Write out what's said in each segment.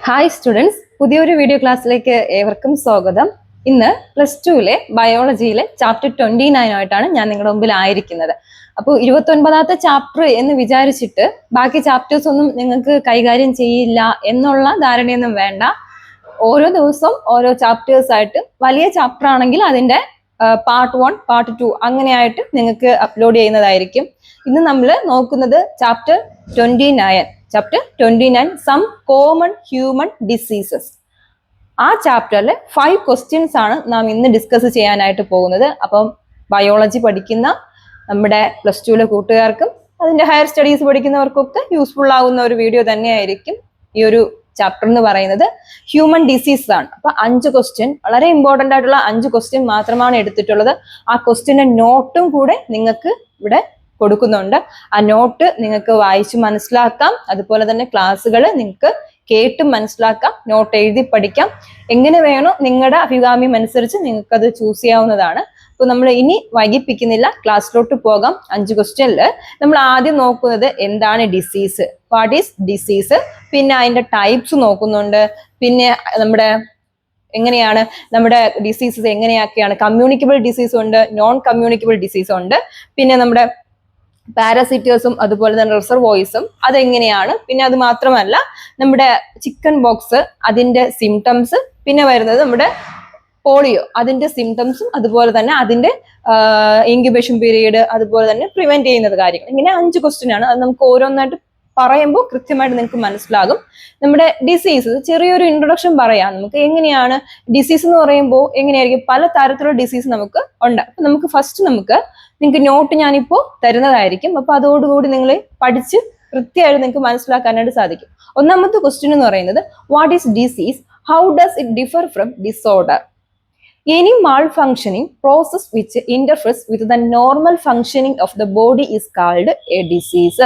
Hi students, പുതിയൊരു video ക്ലാസ്സിലേക്ക് ഏവർക്കും സ്വാഗതം. ഇന്ന് +2 ബയോളജിയിലെ ചാപ്റ്റർ 29 ആയിട്ടാണ് ഞാൻ നിങ്ങളുടെ മുമ്പിൽ ആയിരിക്കുന്നത്. അപ്പോൾ 29ാമത്തെ ചാപ്റ്റർ എന്ന് വിചാരിച്ചിട്ട് ബാക്കി ചാപ്റ്റേഴ്സ് ഒന്നും നിങ്ങൾക്ക് കൈകാര്യം ചെയ്യില്ല എന്നുള്ള ധാരണയൊന്നും വേണ്ട. ഓരോ ദിവസവും ഓരോ ചാപ്റ്റേഴ്സ് ആയിട്ട്, വലിയ ചാപ്റ്റർ ആണെങ്കിൽ അതിന്റെ പാർട്ട് 1, പാർട്ട് 2 അങ്ങനെയായിട്ട് നിങ്ങൾക്ക് അപ്ലോഡ് ചെയ്യുന്നതായിരിക്കും. ഇന്ന് നമ്മൾ നോക്കുന്നത് chapter 29 some common human diseases. ആ ചാപ്റ്ററിൽ 5 ക്വസ്റ്റ്യൻസ് ആണ് നാം ഇന്ന് ഡിസ്കസ് ചെയ്യാനായിട്ട് പോകുന്നത്. അപ്പം ബയോളജി പഠിക്കുന്ന നമ്മുടെ +2 കൂട്ടുകാർക്കും അതിന്റെ ഹയർ സ്റ്റഡീസ് പഠിക്കുന്നവർക്കൊക്കെ യൂസ്ഫുൾ ആവുന്ന ഒരു വീഡിയോ തന്നെയായിരിക്കും ഈ ഒരു ചാപ്റ്റർ എന്ന് പറയുന്നത്. ഹ്യൂമൻ ഡിസീസസ് ആണ്. അപ്പൊ 5 ക്വസ്റ്റ്യൻ, വളരെ ഇമ്പോർട്ടന്റ് ആയിട്ടുള്ള 5 ക്വസ്റ്റ്യൻ മാത്രമാണ് എടുത്തിട്ടുള്ളത്. ആ ക്വസ്റ്റ്യന്റെ നോട്ടും കൂടെ നിങ്ങൾക്ക് ഇവിടെ കൊടുക്കുന്നുണ്ട്. ആ നോട്ട് നിങ്ങൾക്ക് വായിച്ച് മനസ്സിലാക്കാം. അതുപോലെ തന്നെ ക്ലാസ്സുകൾ നിങ്ങൾക്ക് കേട്ടും മനസ്സിലാക്കാം, നോട്ട് എഴുതി പഠിക്കാം. എങ്ങനെ വേണോ നിങ്ങളുടെ അഭികാമ്യം അനുസരിച്ച് നിങ്ങൾക്ക് അത് ചൂസ് ചെയ്യാവുന്നതാണ്. അപ്പൊ നമ്മൾ ഇനി വൈകിപ്പിക്കുന്നില്ല, ക്ലാസ്സിലോട്ട് പോകാം. 5 ക്വസ്റ്റ്യനിൽ നമ്മൾ ആദ്യം നോക്കുന്നത് എന്താണ് ഡിസീസ്, വാട്ട് ഈസ് ഡിസീസ്, പിന്നെ അതിന്റെ ടൈപ്സ് നോക്കുന്നുണ്ട്, പിന്നെ എങ്ങനെയാണ് നമ്മുടെ ഡിസീസസ് എങ്ങനെയൊക്കെയാണ്, കമ്മ്യൂണിക്കബിൾ ഡിസീസ് ഉണ്ട്, നോൺ കമ്മ്യൂണിക്കബിൾ ഡിസീസ് ഉണ്ട്, പിന്നെ നമ്മുടെ പാരസിറ്റേഴ്സും അതുപോലെ തന്നെ റിസർവോയിസും അതെങ്ങനെയാണ്, പിന്നെ അത് മാത്രമല്ല നമ്മുടെ ചിക്കൻ ബോക്സ് അതിന്റെ സിംറ്റംസ്, പിന്നെ വരുന്നത് നമ്മുടെ പോളിയോ അതിന്റെ സിംറ്റംസും, അതുപോലെ തന്നെ അതിന്റെ ഇൻക്യുബേഷൻ പീരീഡ്, അതുപോലെ തന്നെ പ്രിവെന്റ് ചെയ്യുന്നത് കാര്യങ്ങൾ. ഇങ്ങനെ 5 ക്വസ്റ്റ്യൻ ആണ്. അത് നമുക്ക് ഓരോന്നായിട്ട് പറയുമ്പോൾ കൃത്യമായിട്ട് നിങ്ങൾക്ക് മനസ്സിലാകും. നമ്മുടെ ഡിസീസ് ചെറിയൊരു ഇൻട്രൊഡക്ഷൻ പറയാം. നമുക്ക് എങ്ങനെയാണ് ഡിസീസ് എന്ന് പറയുമ്പോൾ എങ്ങനെയായിരിക്കും, പല തരത്തിലുള്ള ഡിസീസ് നമുക്ക് ഉണ്ട്. അപ്പൊ നമുക്ക് ഫസ്റ്റ് നിങ്ങൾക്ക് നോട്ട് ഞാനിപ്പോ തരുന്നതായിരിക്കും. അപ്പൊ അതോടുകൂടി നിങ്ങൾ പഠിച്ച് കൃത്യമായിട്ട് നിങ്ങൾക്ക് മനസ്സിലാക്കാനായിട്ട് സാധിക്കും. ഒന്നാമത്തെ ക്വസ്റ്റ്യൻ എന്ന് പറയുന്നത് what is disease, how does it differ from disorder? Any malfunctioning process which interferes with the normal functioning of the body is called a disease.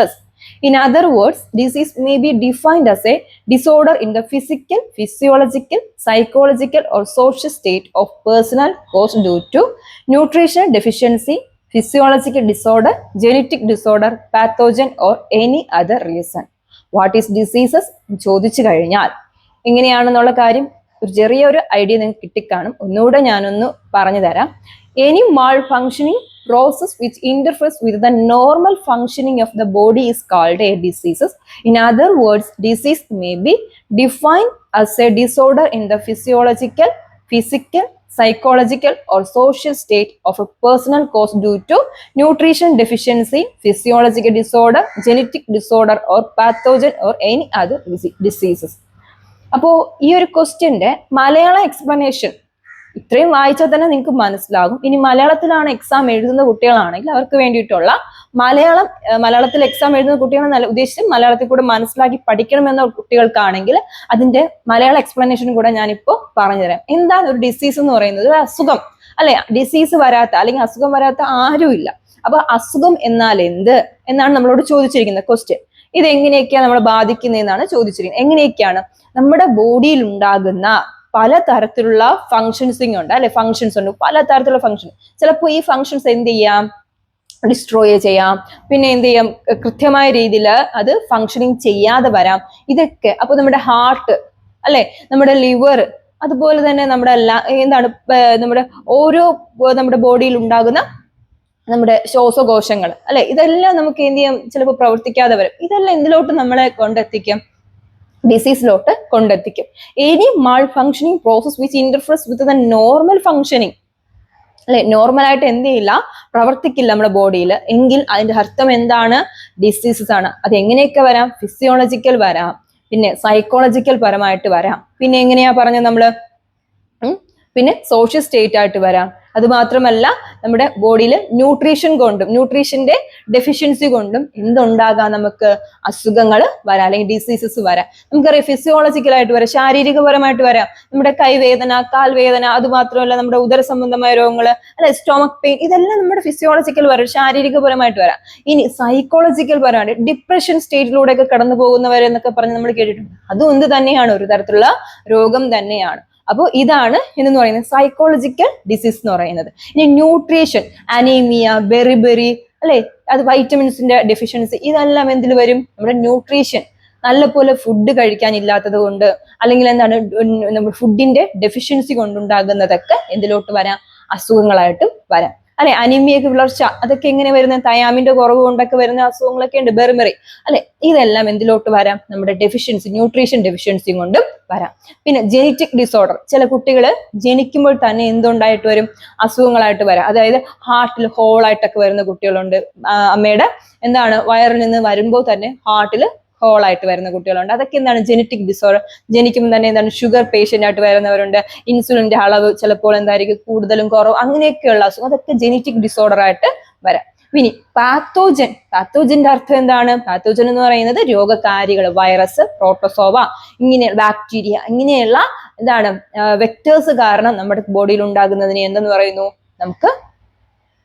In other words, disease may be defined as a disorder in the physical, physiological, psychological or social state of personal caused due to nutritional deficiency, physiological disorder, genetic disorder, pathogen or any other reason. What is diseases? ചോദിച്ചു കഴിഞ്ഞാൽ എങ്ങനെയാണെന്നുള്ള കാര്യം ഒരു ചെറിയൊരു idea നിങ്ങൾക്ക് കിട്ടിക്കാണും. ഒന്നുകൂടെ ഞാനൊന്ന് പറഞ്ഞു തരാം. Any malfunctioning process which interferes with the normal functioning of the body is called a disease. In other words, disease may be defined as a disorder in the physiological, physical, psychological or social state of a personal cause due to nutrition deficiency, physiological disorder, genetic disorder or pathogen or any other diseases. അപ്പോൾ ഈ ഒരു ക്വസ്റ്റ്യന്റെ Malayalam explanation ഇത്രയും വായിച്ചാൽ തന്നെ നിങ്ങൾക്ക് മനസ്സിലാകും. ഇനി മലയാളത്തിലാണ് എക്സാം എഴുതുന്ന കുട്ടികളാണെങ്കിൽ അവർക്ക് വേണ്ടിയിട്ടുള്ള മലയാളത്തിൽ എക്സാം എഴുതുന്ന കുട്ടികളെ ഉദ്ദേശിച്ച് മലയാളത്തിൽ കൂടെ മനസ്സിലാക്കി പഠിക്കണമെന്ന കുട്ടികൾക്കാണെങ്കിൽ അതിന്റെ മലയാള എക്സ്പ്ലനേഷനും കൂടെ ഞാനിപ്പോൾ പറഞ്ഞുതരാം. എന്താണ് ഒരു ഡിസീസ് എന്ന് പറയുന്നത്? ഒരു അസുഖം അല്ലെ? ഡിസീസ് വരാത്ത അല്ലെങ്കിൽ അസുഖം വരാത്ത ആരുമില്ല. അപ്പൊ അസുഖം എന്നാൽ എന്ത് എന്നാണ് നമ്മളോട് ചോദിച്ചിരിക്കുന്ന ക്വസ്റ്റ്യൻ. ഇത് എങ്ങനെയൊക്കെയാണ് നമ്മളെ ബാധിക്കുന്നതെന്നാണ് ചോദിച്ചിരിക്കുന്നത്. എങ്ങനെയൊക്കെയാണ് നമ്മുടെ ബോഡിയിൽ ഉണ്ടാകുന്ന പല തരത്തിലുള്ള ഫങ്ഷൻസിങ് ഉണ്ട് അല്ലെ? ഫങ്ഷൻസ് ഉണ്ട്, പല തരത്തിലുള്ള ഫങ്ഷൻ. ചിലപ്പോൾ ഈ ഫങ്ഷൻസ് എന്ത് ചെയ്യാം, ഡിസ്ട്രോയ് ചെയ്യാം, പിന്നെ എന്ത് ചെയ്യാം, കൃത്യമായ രീതിയിൽ അത് ഫങ്ഷനിങ് ചെയ്യാതെ വരാം. ഇതൊക്കെ അപ്പൊ നമ്മുടെ ഹാർട്ട് അല്ലെ, നമ്മുടെ ലിവർ, അതുപോലെ തന്നെ നമ്മുടെ നമ്മുടെ ഓരോ നമ്മുടെ ബോഡിയിൽ ഉണ്ടാകുന്ന നമ്മുടെ ശ്വാസകോശങ്ങൾ അല്ലെ, ഇതെല്ലാം നമുക്ക് എന്ത് ചെയ്യാം, ചിലപ്പോൾ പ്രവർത്തിക്കാതെ വരും. ഇതെല്ലാം എന്തിലോട്ട് നമ്മളെ കൊണ്ടെത്തിക്കും? ഡിസീസിലോട്ട് കൊണ്ടെത്തിക്കും. Any malfunctioning process which interferes with the normal functioning അല്ലെ, നോർമലായിട്ട് എന്ത് ചെയ്യില്ല, പ്രവർത്തിക്കില്ല നമ്മുടെ ബോഡിയിൽ എങ്കിൽ അതിന്റെ അർത്ഥം എന്താണ്? ഡിസീസസ് ആണ്. അത് എങ്ങനെയൊക്കെ വരാം? ഫിസിയോളജിക്കൽ വരാം, പിന്നെ സൈക്കോളജിക്കൽ പരമായിട്ട് വരാം, പിന്നെ എങ്ങനെയാ പറഞ്ഞത് നമ്മള്, പിന്നെ സോഷ്യൽ സ്റ്റേറ്റ് ആയിട്ട് വരാം. അത് മാത്രമല്ല നമ്മുടെ ബോഡിയിൽ ന്യൂട്രീഷന്റെ ഡെഫിഷ്യൻസി കൊണ്ടും എന്തുണ്ടാകാം, നമുക്ക് അസുഖങ്ങൾ വരാം അല്ലെങ്കിൽ ഡിസീസസ് വരാം. നമുക്കറിയാം ഫിസിയോളജിക്കലായിട്ട് വരാം, ശാരീരികപരമായിട്ട് വരാം. നമ്മുടെ കൈവേദന, കാൽവേദന, അത് മാത്രമല്ല നമ്മുടെ ഉദര സംബന്ധമായ രോഗങ്ങൾ അല്ലെ, സ്റ്റൊമക് പെയിൻ, ഇതെല്ലാം നമ്മുടെ ഫിസിയോളജിക്കൽ വരാം, ശാരീരികപരമായിട്ട് വരാം. ഇനി സൈക്കോളജിക്കൽ പരമായിട്ട് ഡിപ്രഷൻ സ്റ്റേറ്റിലൂടെയൊക്കെ കടന്നു പോകുന്നവരെന്നൊക്കെ പറഞ്ഞ് നമ്മൾ കേട്ടിട്ടുണ്ട്. അതും എന്ത് തന്നെയാണ്, ഒരു തരത്തിലുള്ള രോഗം തന്നെയാണ്. അപ്പോൾ ഇതാണ് എന്ന് പറയുന്നത് സൈക്കോളജിക്കൽ ഡിസീസ് എന്ന് പറയുന്നത്. ഇനി ന്യൂട്രീഷൻ, അനീമിയ, ബെറിബെറി അല്ലെ, അത് വൈറ്റമിൻസിന്റെ ഡെഫിഷ്യൻസി, ഇതെല്ലാം എന്തിൽ വരും? നമ്മുടെ ന്യൂട്രീഷൻ നല്ലപോലെ ഫുഡ് കഴിക്കാനില്ലാത്തത് കൊണ്ട്, അല്ലെങ്കിൽ എന്താണ് നമ്മുടെ ഫുഡിന്റെ ഡെഫിഷ്യൻസി കൊണ്ടുണ്ടാകുന്നതൊക്കെ എന്തിലോട്ട് വരാം? അസുഖങ്ങളായിട്ട് വരാം അല്ലെ. അനീമിയക്ക് വിളർച്ച, അതൊക്കെ എങ്ങനെ വരുന്ന? തയാമിന്റെ കുറവ് കൊണ്ടൊക്കെ വരുന്ന അസുഖങ്ങളൊക്കെ ഉണ്ട്, ബെർമറി അല്ലെ. ഇതെല്ലാം എന്തിലോട്ട് വരാം? നമ്മുടെ ഡെഫിഷ്യൻസി, ന്യൂട്രീഷൻ ഡെഫിഷ്യൻസി കൊണ്ടും വരാം. പിന്നെ ജെനറ്റിക് ഡിസോർഡർ, ചില കുട്ടികൾ ജനിക്കുമ്പോൾ തന്നെ എന്തുണ്ടായിട്ട് വരും? അസുഖങ്ങളായിട്ട് വരാം. അതായത് ഹാർട്ടിൽ ഹോളായിട്ടൊക്കെ വരുന്ന കുട്ടികളുണ്ട്. അമ്മയുടെ എന്താണ് വയറിൽ നിന്ന് വരുമ്പോൾ തന്നെ ഹാർട്ടിൽ ഹോളായിട്ട് വരുന്ന കുട്ടികളുണ്ട്. അതൊക്കെ എന്താണ്? Genetic disorder. ജനിക്കുമ്പോൾ തന്നെ എന്താണ്? ഷുഗർ പേഷ്യന്റ് ആയിട്ട് വരുന്നവരുണ്ട്. ഇൻസുലിന്റെ അളവ് ചിലപ്പോൾ എന്തായിരിക്കും? കൂടുതലും കുറവ്, അങ്ങനെയൊക്കെയുള്ള അസുഖം, അതൊക്കെ ജെനറ്റിക് ഡിസോർഡർ ആയിട്ട് വരാം. ഇനി പാത്തോജൻ. പാത്തോജന്റെ അർത്ഥം എന്താണ്? പാത്തോജൻ എന്ന് പറയുന്നത് രോഗകാരികൾ, വൈറസ്, പ്രോട്ടോസോവ, ഇങ്ങനെ ബാക്ടീരിയ, ഇങ്ങനെയുള്ള എന്താണ് വെക്ടേഴ്സ് കാരണം നമ്മുടെ ബോഡിയിൽ ഉണ്ടാകുന്നതിനെ എന്തെന്ന് പറയുന്നു? നമുക്ക്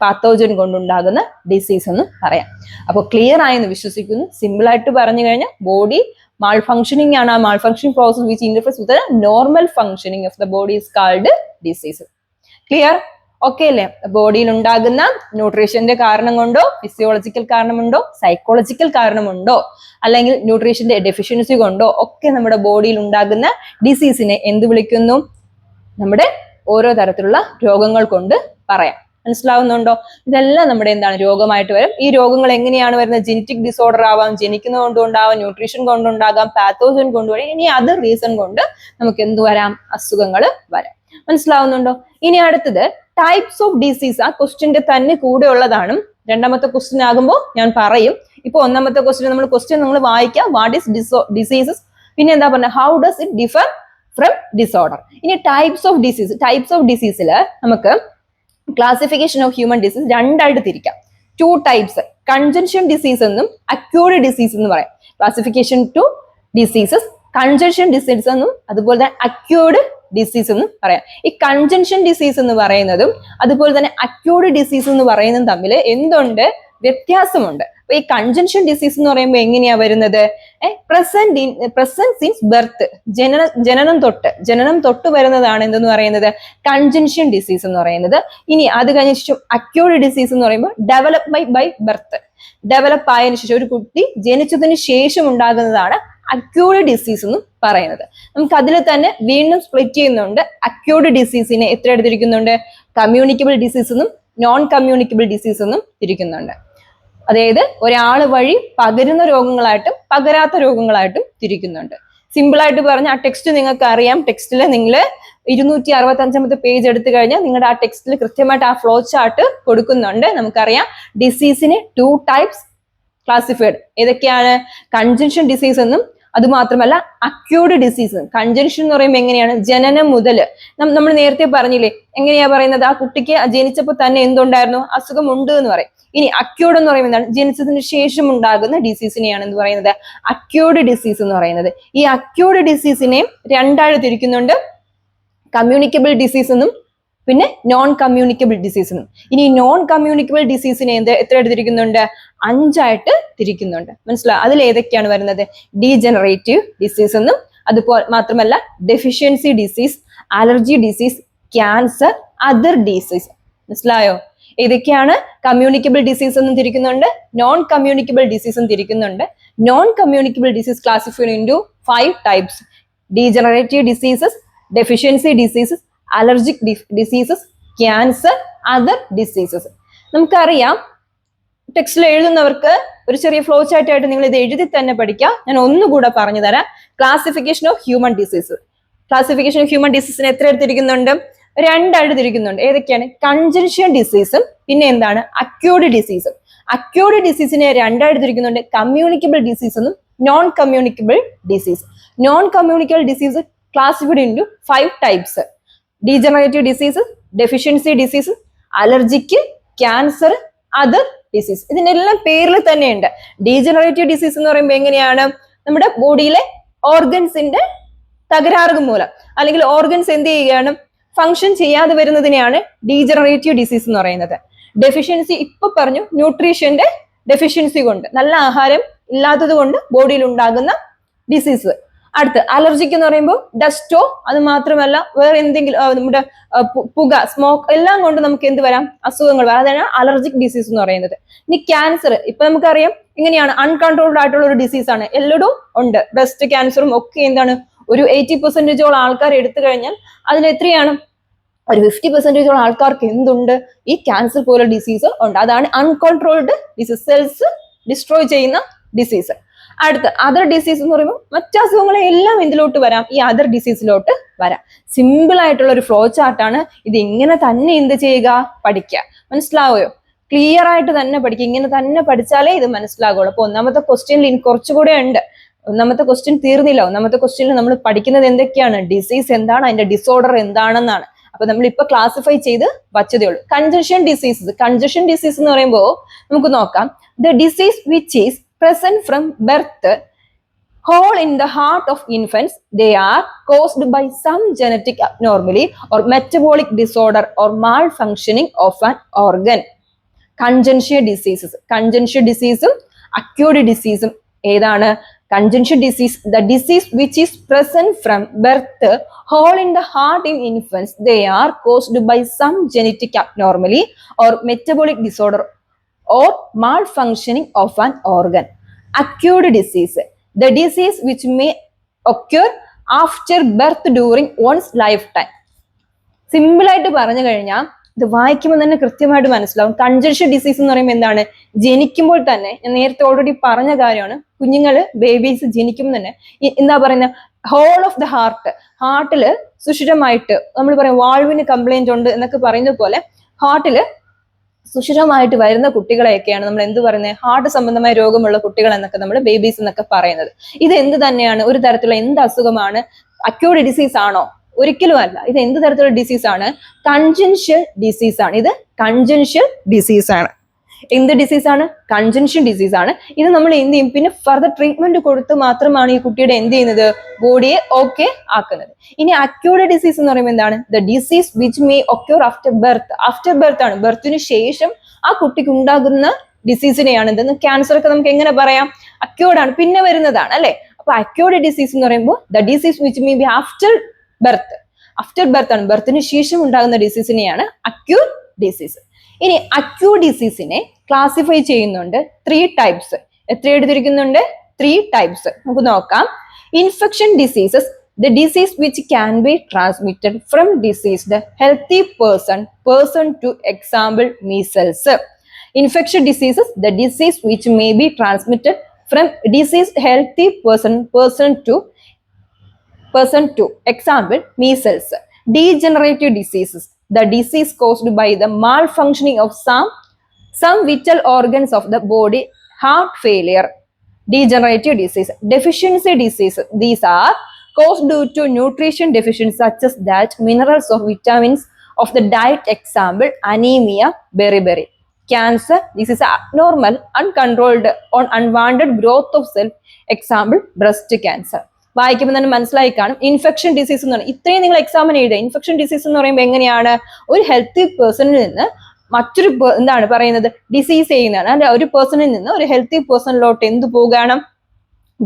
പാത്തോജൻ കൊണ്ടുണ്ടാകുന്ന ഡിസീസ് എന്ന് പറയാം. അപ്പോൾ ക്ലിയർ ആയെന്ന് വിശ്വസിക്കുന്നു. സിമ്പിൾ ആയിട്ട് പറഞ്ഞു കഴിഞ്ഞാൽ ബോഡി മാൾ ഫംഗ്ഷനിങ് ആണ്. ആ mall functioning process which interferes with normal functioning of the body is called disease. Clear? Okay അല്ലേ? ബോഡിയിൽ ഉണ്ടാകുന്ന ന്യൂട്രീഷന്റെ കാരണം കൊണ്ടോ, ഫിസിയോളജിക്കൽ കാരണമുണ്ടോ, സൈക്കോളജിക്കൽ കാരണമുണ്ടോ, അല്ലെങ്കിൽ ന്യൂട്രീഷന്റെ ഡെഫിഷ്യൻസി കൊണ്ടോ ഒക്കെ നമ്മുടെ ബോഡിയിൽ ഉണ്ടാകുന്ന ഡിസീസിനെ എന്ത് വിളിക്കുന്നു? നമ്മുടെ ഓരോ തരത്തിലുള്ള രോഗങ്ങൾ കൊണ്ട് പറയാം. മനസ്സിലാവുന്നുണ്ടോ? ഇതെല്ലാം നമ്മുടെ എന്താണ്? രോഗമായിട്ട് വരും. ഈ രോഗങ്ങൾ എങ്ങനെയാണ് വരുന്നത്? ജെനറ്റിക് ഡിസോർഡർ ആവാം, ജനിക്കുന്ന കൊണ്ടുണ്ടാവാം, ന്യൂട്രീഷൻ കൊണ്ടുണ്ടാകാം, പാത്തോജൻ കൊണ്ടുവരാം, ഇനി അതർ റീസൺ കൊണ്ട് നമുക്ക് എന്ത് വരാം? അസുഖങ്ങൾ വരാം. മനസ്സിലാവുന്നുണ്ടോ? ഇനി അടുത്തത് ടൈപ്സ് ഓഫ് ഡിസീസ്. ആ ക്വസ്റ്റ്യന്റെ തന്നെ കൂടെ ഉള്ളതാണ്. രണ്ടാമത്തെ ക്വസ്റ്റ്യൻ ആകുമ്പോൾ ഞാൻ പറയും. ഇപ്പൊ ഒന്നാമത്തെ ക്വസ്റ്റ്യൻ നമ്മൾ വായിക്കാം. What is diseases? പിന്നെ എന്താ പറഞ്ഞ? How does it differ from disorder? ഇനി types of disease. Types of ഡിസീസിൽ നമുക്ക് ക്ലാസിഫിക്കേഷൻ ഓഫ് ഹ്യൂമൻ ഡിസീസ് രണ്ടായിട്ട് തിരിക്കാം. 2 ടൈപ്സ്, കൺജൻഷൻ ഡിസീസ് എന്നും അക്യൂർഡ് ഡിസീസ് എന്ന് പറയാം. Classification to diseases, congenital disease എന്നും അതുപോലെ തന്നെ അക്യൂർഡ് ഡിസീസ് എന്നും പറയാം. ഈ കൺജൻഷൻ ഡിസീസ് എന്ന് പറയുന്നതും അതുപോലെ തന്നെ അക്യൂർഡ് ഡിസീസ് എന്ന് പറയുന്നതും തമ്മിൽ എന്തുണ്ട്? വ്യത്യാസമുണ്ട്. അപ്പൊ ഈ കൺജൻഷൻ ഡിസീസ് എന്ന് പറയുമ്പോൾ എങ്ങനെയാ വരുന്നത്? പ്രസന്റ് സിൻസ് ബർത്ത്, ജനനം തൊട്ട് വരുന്നതാണ് എന്തെന്ന് പറയുന്നത്? കൺജൻഷൻ ഡിസീസ് എന്ന് പറയുന്നത്. ഇനി അത് കഴിഞ്ഞ ശേഷം അക്യൂർഡ് ഡിസീസ് എന്ന് പറയുമ്പോൾ ഡെവലപ്പ് ബൈ ബർത്ത്, ഡെവലപ്പ് ആയതിനു ശേഷം ഒരു കുട്ടി ജനിച്ചതിന് ശേഷം ഉണ്ടാകുന്നതാണ് അക്യൂർഡ് ഡിസീസ് എന്നും പറയുന്നത്. നമുക്ക് അതിൽ തന്നെ വീണ്ടും സ്പ്ലിറ്റ് ചെയ്യുന്നുണ്ട്. അക്യൂർഡ് ഡിസീസിനെ എത്ര എടുത്തിരിക്കുന്നുണ്ട്? കമ്മ്യൂണിക്കബിൾ ഡിസീസ് എന്നും നോൺ കമ്മ്യൂണിക്കബിൾ ഡിസീസ് എന്നും തിരിക്കുന്നുണ്ട്. അതായത് ഒരാൾ വഴി പകരുന്ന രോഗങ്ങളായിട്ടും പകരാത്ത രോഗങ്ങളായിട്ടും തിരിക്കുന്നുണ്ട്. സിമ്പിൾ ആയിട്ട് പറഞ്ഞ ആ ടെക്സ്റ്റ് നിങ്ങൾക്ക് അറിയാം. ടെക്സ്റ്റിൽ നിങ്ങൾ 265 പേജ് എടുത്തു കഴിഞ്ഞാൽ നിങ്ങളുടെ ആ ടെക്സ്റ്റിൽ കൃത്യമായിട്ട് ആ ഫ്ലോ ചാർട്ട് കൊടുക്കുന്നുണ്ട്. നമുക്കറിയാം ഡിസീസിന് 2 ടൈപ്സ് ക്ലാസിഫൈഡ്. ഏതൊക്കെയാണ്? കൺജൻഷൻ ഡിസീസ് എന്നും അതുമാത്രമല്ല അക്യൂർഡ് ഡിസീസ്. കൺജൻഷൻ എന്ന് പറയുമ്പോൾ എങ്ങനെയാണ്? ജനനം മുതൽ നമ്മൾ നേരത്തെ പറഞ്ഞില്ലേ, എങ്ങനെയാ പറയുന്നത്? ആ കുട്ടിക്ക് ജനിച്ചപ്പോൾ തന്നെ എന്തുണ്ടായിരുന്നു? അസുഖം ഉണ്ട് എന്ന് പറയും. ഇനി അക്യൂർഡ് എന്ന് പറയുമ്പോൾ എന്താണ്? ജനിച്ചതിന് ശേഷം ഉണ്ടാകുന്ന ഡിസീസിനെയാണ് എന്ത് പറയുന്നത്? അക്യൂർഡ് ഡിസീസ് എന്ന് പറയുന്നത്. ഈ അക്യൂർഡ് ഡിസീസിനെ രണ്ടായിട്ട് തിരിക്കുന്നുണ്ട്. കമ്മ്യൂണിക്കബിൾ ഡിസീസ് എന്നും പിന്നെ നോൺ കമ്മ്യൂണിക്കബിൾ ഡിസീസ് എന്നും. ഇനി നോൺ കമ്മ്യൂണിക്കബിൾ ഡിസീസിനെ എത്ര തിരിക്കുന്നുണ്ട്? 5 തിരിക്കുന്നുണ്ട്. മനസ്സിലാവും? അതിൽ ഏതൊക്കെയാണ് വരുന്നത്? ഡീജനറേറ്റീവ് ഡിസീസ് എന്നും അതുപോലെ മാത്രമല്ല deficiency disease, allergy disease, cancer, other disease. മനസ്സിലായോ? ഏതൊക്കെയാണ്? കമ്മ്യൂണിക്കബിൾ ഡിസീസ് എന്നും തിരിക്കുന്നുണ്ട്, നോൺ കമ്മ്യൂണിക്കബിൾ ഡിസീസും തിരിക്കുന്നുണ്ട്. Non communicable disease classified into 5 types: degenerative diseases, deficiency diseases, allergic diseases, cancer, other diseases. നമുക്കറിയാം, ടെക്സ്റ്റിൽ എഴുതുന്നവർക്ക് ഒരു ചെറിയ ഫ്ലോ ചാർട്ട് ആയിട്ട് നിങ്ങൾ ഇത് എഴുതി തന്നെ പഠിക്കാം. ഞാൻ ഒന്നുകൂടെ പറഞ്ഞു തരാം. Classification of human disease. Classification of human ഡിസീസിനെ എത്ര തിരിക്കുന്നുണ്ട്? 2 തിരിക്കുന്നുണ്ട്. ഏതൊക്കെയാണ്? കൺജൻഷൻ ഡിസീസും പിന്നെ എന്താണ്? അക്യൂർഡ് ഡിസീസും. അക്യൂർഡ് ഡിസീസിനെ 2 തിരിക്കുന്നുണ്ട്. കമ്മ്യൂണിക്കബിൾ ഡിസീസ് എന്നും non communicable disease. Non communicable disease classified into 5 types: degenerative disease, deficiency disease, allergic, cancer, other disease. ഇതിന്റെ എല്ലാം പേരിൽ തന്നെയുണ്ട്. ഡീജനറേറ്റീവ് ഡിസീസ് എന്ന് പറയുമ്പോൾ എങ്ങനെയാണ്? നമ്മുടെ ബോഡിയിലെ ഓർഗൻസിന്റെ തകരാറ് മൂലം അല്ലെങ്കിൽ ഓർഗൻസ് എന്ത് ചെയ്യുകയാണ്? ഫംഗ്ഷൻ ചെയ്യാതെ വരുന്നതിനെയാണ് ഡീജനറേറ്റീവ് ഡിസീസ് എന്ന് പറയുന്നത്. ഡെഫിഷ്യൻസി ഇപ്പൊ പറഞ്ഞു, ന്യൂട്രീഷന്റെ ഡെഫിഷ്യൻസി കൊണ്ട്, നല്ല ആഹാരം ഇല്ലാത്തത് കൊണ്ട് ബോഡിയിൽ ഉണ്ടാകുന്ന ഡിസീസ്. അടുത്ത് അലർജിക്ക് എന്ന് പറയുമ്പോൾ ഡസ്റ്റോ അത് മാത്രമല്ല വേറെ എന്തെങ്കിലും നമ്മുടെ പുക സ്മോക്ക് എല്ലാം കൊണ്ട് നമുക്ക് എന്ത് വരാം, അസുഖങ്ങൾ വരാം. അതാണ് അലർജിക് ഡിസീസ് എന്ന് പറയുന്നത്. ഇനി ക്യാൻസർ ഇപ്പൊ നമുക്കറിയാം ഇങ്ങനെയാണ്, അൺകൺട്രോൾഡ് ആയിട്ടുള്ള ഒരു ഡിസീസ് ആണ്. എല്ലായിടും ഉണ്ട്. ബ്രസ്റ്റ് ക്യാൻസറും ഒക്കെ എന്താണ് ഒരു 80% ആൾക്കാർ എടുത്തു കഴിഞ്ഞാൽ അതിൽ എത്രയാണ്, ഒരു 50% ആൾക്കാർക്ക് എന്തുണ്ട്, ഈ ക്യാൻസർ പോലെ ഡിസീസ് ഉണ്ട്. അതാണ് അൺകൺട്രോൾഡ് ഡിസീസ്, സെൽസ് ഡിസ്ട്രോയ് ചെയ്യുന്ന ഡിസീസ്. അടുത്ത് അതർ ഡിസീസ് എന്ന് പറയുമ്പോൾ മറ്റു അസുഖങ്ങളെ എല്ലാം എന്തിലോട്ട് വരാം, ഈ അതർ ഡിസീസിലോട്ട് വരാം. സിമ്പിൾ ആയിട്ടുള്ള ഒരു ഫ്ലോ ചാർട്ടാണ് ഇത്. ഇങ്ങനെ തന്നെ എന്ത് ചെയ്യുക, പഠിക്കുക. മനസ്സിലാവുകയോ? ക്ലിയർ ആയിട്ട് തന്നെ പഠിക്കുക. ഇങ്ങനെ തന്നെ പഠിച്ചാലേ ഇത് മനസ്സിലാകുള്ളൂ. അപ്പൊ ഒന്നാമത്തെ ക്വസ്റ്റ്യനിൽ കുറച്ചുകൂടെ ഉണ്ട്. ഒന്നാമത്തെ ക്വസ്റ്റ്യൻ തീർന്നില്ല. ഒന്നാമത്തെ ക്വസ്റ്റ്യനിൽ നമ്മൾ പഠിക്കുന്നത് എന്തൊക്കെയാണ്, ഡിസീസ് എന്താണ്, അതിന്റെ ഡിസോർഡർ എന്താണെന്നാണ്. അപ്പൊ നമ്മൾ ഇപ്പൊ ക്ലാസിഫൈ ചെയ്ത് വച്ചതേ ഉള്ളൂ. Congestion diseases. കൺജഷൻ ഡിസീസ് എന്ന് പറയുമ്പോൾ നമുക്ക് നോക്കാം. The disease which is present from birth, hole in the heart of infants. They are caused by some genetic abnormality or metabolic disorder or malfunctioning of an organ. Congenital diseases. Congenital disease ഉം acute disease ഉം ഏതാണ്? Congenital disease, the disease which is present from birth, hole in the heart in infants. They are caused by some genetic abnormality or metabolic disorder or malfunctioning of an organ. Acute disease, the disease which may occur after birth during one's lifetime. Simple ആയിട്ട് പറഞ്ഞു കഴിഞ്ഞാൽ ഇത് വായിക്കുമ്പോൾ തന്നെ കൃത്യമായിട്ട് മനസ്സിലാവും. Congestion disease എന്ന് പറയുമ്പോൾ എന്താണ്, ജനിക്കുമ്പോൾ തന്നെ, ഞാൻ നേരത്തെ ഓൾറെഡി പറഞ്ഞ കാര്യമാണ്, കുഞ്ഞുങ്ങള് ബേബീസ് ജനിക്കുമ്പോൾ തന്നെ എന്താ പറയുന്നത്, ഹോൾ ഓഫ് ദ ഹാർട്ടില് സുഷിരമായിട്ട് നമ്മൾ പറയും വാൾവിന് കംപ്ലൈന്റ് ഉണ്ട് എന്നൊക്കെ പറയുന്നത് പോലെ ഹാർട്ടില് സുഷിരമായിട്ട് വരുന്ന കുട്ടികളെയൊക്കെയാണ് നമ്മൾ എന്ത് പറയുന്നത്, ഹാർട്ട് സംബന്ധമായ രോഗമുള്ള കുട്ടികൾ എന്നൊക്കെ നമ്മൾ ബേബീസ് എന്നൊക്കെ പറയുന്നത്. ഇത് എന്ത് തന്നെയാണ്, ഒരു തരത്തിലുള്ള എന്ത് അസുഖമാണ്, അക്യൂട്ട് ഡിസീസ് ആണോ? ഒരിക്കലും അല്ല. ഇത് എന്ത് തരത്തിലുള്ള ഡിസീസ് ആണ്, കൺജൻഷ്യൽ ഡിസീസ് ആണ്. ഇത് കൺജൻഷ്യൽ ഡിസീസ് ആണ്. എന്ത് ഡിസീസ് ആണ്, കൺജൻഷ്യൽ ഡിസീസ് ആണ്. ഇത് നമ്മൾ എന്ത് ചെയ്യും, പിന്നെ ഫർദർ ട്രീറ്റ്മെന്റ് കൊടുത്ത് മാത്രമാണ് ഈ കുട്ടിയുടെ എന്ത് ചെയ്യുന്നത്, ബോഡിയെ ഓക്കെ ആക്കുന്നത്. ഇനി അക്യൂട്ട് ഡിസീസ് എന്ന് പറയുമ്പോൾ എന്താണ്, the disease which may occur after birth. After birth ആണ്, ബർത്തിന് ശേഷം ആ കുട്ടിക്ക് ഉണ്ടാകുന്ന ഡിസീസിനെയാണ് എന്തെന്ന്, ക്യാൻസർ ഒക്കെ നമുക്ക് എങ്ങനെ പറയാം, അക്യൂട്ട് ആണ്, പിന്നെ വരുന്നതാണ് അല്ലെ. അപ്പൊ അക്യൂട്ട് ഡിസീസ് എന്ന് പറയുമ്പോൾ the disease which may be after birth. After birth ആണ്, ബർത്തിന് ശേഷം ഉണ്ടാകുന്ന ഡിസീസിനെയാണ് അക്യൂട്ട് ഡിസീസ്. ഇനി അക്യൂട്ട് ഡിസീസിനെ ക്ലാസിഫൈ ചെയ്യുന്നുണ്ട് 3 ടൈപ്സ്. എത്ര എടുത്തിരിക്കുന്നുണ്ട്, 3 ടൈപ്സ്. നമുക്ക് നോക്കാം. Infection diseases, the disease which can be transmitted from deceased healthy person to example measles. Infection diseases, the disease which may be transmitted from deceased healthy person to example measles. Degenerative diseases, the disease caused by the malfunctioning of some vital organs of the body, heart failure. Degenerative disease. Deficiency disease, these are caused due to nutrition deficiency such as that minerals or vitamins of the diet, example anemia, beriberi. Cancer, this is abnormal, uncontrolled or unwanted growth of cell, example breast cancer. വായിക്കുമ്പോൾ തന്നെ മനസ്സിലായി കാണും. Infection disease എന്ന് പറയുന്നത് ഇത്രയും നിങ്ങൾ എക്സാമിന് എഴുതുക. ഇൻഫെക്ഷൻ ഡിസീസ് എന്ന് പറയുമ്പോൾ എങ്ങനെയാണ്, ഒരു ഹെൽത്തി പേഴ്സണിൽ നിന്ന് മറ്റൊരു എന്താണ് പറയുന്നത്, ഡിസീസ് ചെയ്യുന്നതാണ്. അതിന്റെ ഒരു പേഴ്സണിൽ നിന്ന് ഒരു ഹെൽത്തി പേഴ്സണിലോട്ട് എന്ത് പോകണം,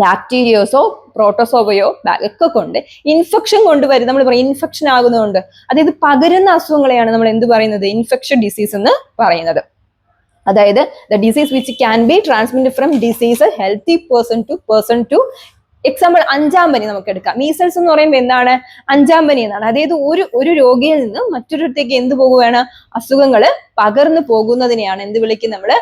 ബാക്ടീരിയോസോ പ്രോട്ടോസോവയോ ഒക്കെ കൊണ്ട് ഇൻഫെക്ഷൻ കൊണ്ടുവരും. നമ്മൾ പറയും ഇൻഫെക്ഷൻ ആകുന്നതുകൊണ്ട്, അതായത് പകരുന്ന അസുഖങ്ങളെയാണ് നമ്മൾ എന്ത് പറയുന്നത്, ഇൻഫെക്ഷൻ ഡിസീസ് എന്ന് പറയുന്നത്. അതായത് the disease which can be transmitted from disease healthy person to example 5ാം പനി നമുക്ക് എടുക്കാം. മീസൽസ് എന്ന് പറയുമ്പോൾ എന്താണ്, 5ാം പനി എന്നാണ്. അതായത് ഒരു രോഗിയിൽ നിന്ന് മറ്റൊരിടത്തേക്ക് എന്ത് പോകുകയാണ്, അസുഖങ്ങൾ പകർന്നു പോകുന്നതിനെയാണ് എന്ത് വിളിക്കുന്നത്, നമ്മള്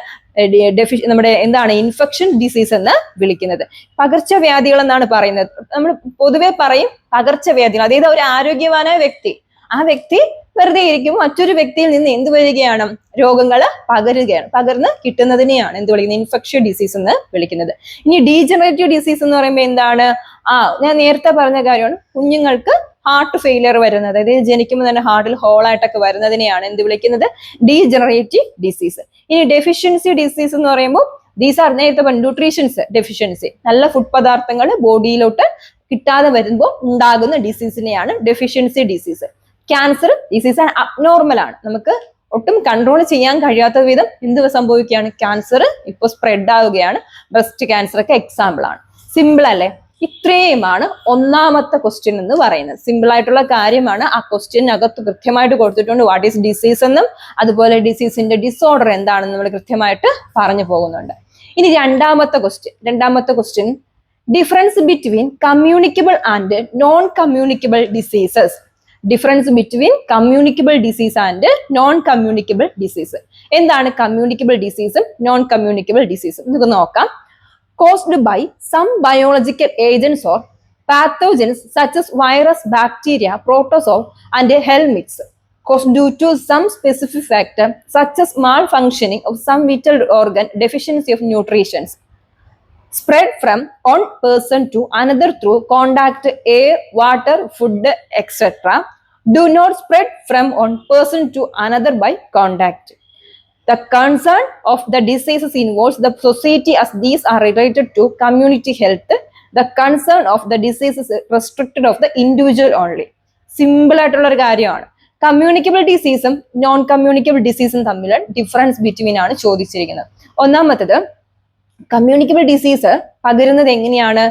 നമ്മുടെ എന്താണ് ഇൻഫെക്ഷൻ ഡിസീസ് എന്ന് വിളിക്കുന്നത്. പകർച്ചവ്യാധികൾ എന്നാണ് പറയുന്നത്. നമ്മൾ പൊതുവെ പറയും പകർച്ചവ്യാധികൾ. അതായത് ഒരു ആരോഗ്യവാനായ വ്യക്തി, ആ വ്യക്തി വെറുതെ ഇരിക്കുമ്പോൾ മറ്റൊരു വ്യക്തിയിൽ നിന്ന് എന്ത് വരികയാണ്, രോഗങ്ങൾ പകർന്ന് കിട്ടുന്നതിനെയാണ് എന്ത് വിളിക്കുന്നത്, ഇൻഫെക്ഷൻ ഡിസീസ് എന്ന് വിളിക്കുന്നത്. ഇനി ഡീജനറേറ്റീവ് ഡിസീസ് എന്ന് പറയുമ്പോൾ എന്താണ്, ഞാൻ നേരത്തെ പറഞ്ഞ കാര്യമാണ്, കുഞ്ഞുങ്ങൾക്ക് ഹാർട്ട് ഫെയിലിയർ വരുന്നത്, അതായത് ജനിക്കുമ്പോൾ തന്നെ ഹാർട്ടിൽ ഹോളായിട്ടൊക്കെ വരുന്നതിനെയാണ് എന്ത് വിളിക്കുന്നത്, ഡീജനറേറ്റീവ് ഡിസീസ്. ഇനി ഡെഫിഷ്യൻസി ഡിസീസ് എന്ന് പറയുമ്പോൾ ദീസ് ആർ നേരത്തെ പറഞ്ഞ ന്യൂട്രീഷൻസ് ഡെഫിഷ്യൻസി, നല്ല ഫുഡ് പദാർത്ഥങ്ങൾ ബോഡിയിലോട്ട് കിട്ടാതെ വരുമ്പോൾ ഉണ്ടാകുന്ന ഡിസീസിനെയാണ് deficiency disease. Cancer disease abnormal ആണ്, നമുക്ക് ഒട്ടും കൺട്രോൾ ചെയ്യാൻ കഴിയാത്ത വിധം എന്ത് സംഭവിക്കുകയാണ്, ക്യാൻസർ ഇപ്പോൾ സ്പ്രെഡ് ആവുകയാണ്. ബ്രസ്റ്റ് ക്യാൻസർ ഒക്കെ എക്സാമ്പിൾ ആണ്. സിമ്പിൾ അല്ലേ? ഇത്രയുമാണ് ഒന്നാമത്തെ ക്വസ്റ്റ്യൻ എന്ന് പറയുന്നത്. സിമ്പിൾ ആയിട്ടുള്ള കാര്യമാണ്. ആ ക്വസ്റ്റ്യനകത്ത് കൃത്യമായിട്ട് കൊടുത്തിട്ടുണ്ട് വാട്ട് ഈസ് ഡിസീസ് എന്നും അതുപോലെ ഡിസീസിന്റെ ഡിസോർഡർ എന്താണെന്ന് നമ്മൾ കൃത്യമായിട്ട് പറഞ്ഞു പോകുന്നുണ്ട്. ഇനി രണ്ടാമത്തെ question difference between communicable and non communicable diseases. Difference between communicable disease and non communicable disease. എന്താണ് കമ്മ്യൂണിക്കബിൾ ഡിസീസും നോൺ കമ്മ്യൂണിക്കബിൾ ഡിസീസും നമുക്ക് നോക്കാം. Caused by some biological agents or pathogens such as virus, bacteria, protozoa, and helminths. Caused due to some specific factor such as malfunctioning of some vital organ, deficiency of nutrition. Spread from one person to another through contact, air, water, food, etc. Do not spread from one person to another by contact. The concern of the diseases involves the society as these are related to community health. The concern of the diseases is restricted of the individual only. Simple ആയിട്ടുള്ള ഒരു കാര്യമാണ്. Communicable ഡിസീസും non communicable ഡിസീസും തമ്മിൽ difference between ആണ് ചോദിച്ചിരിക്കുന്നത്. ഒന്നാമത്തത് communicable disease പകരുന്നത് എങ്ങനെയാണ്?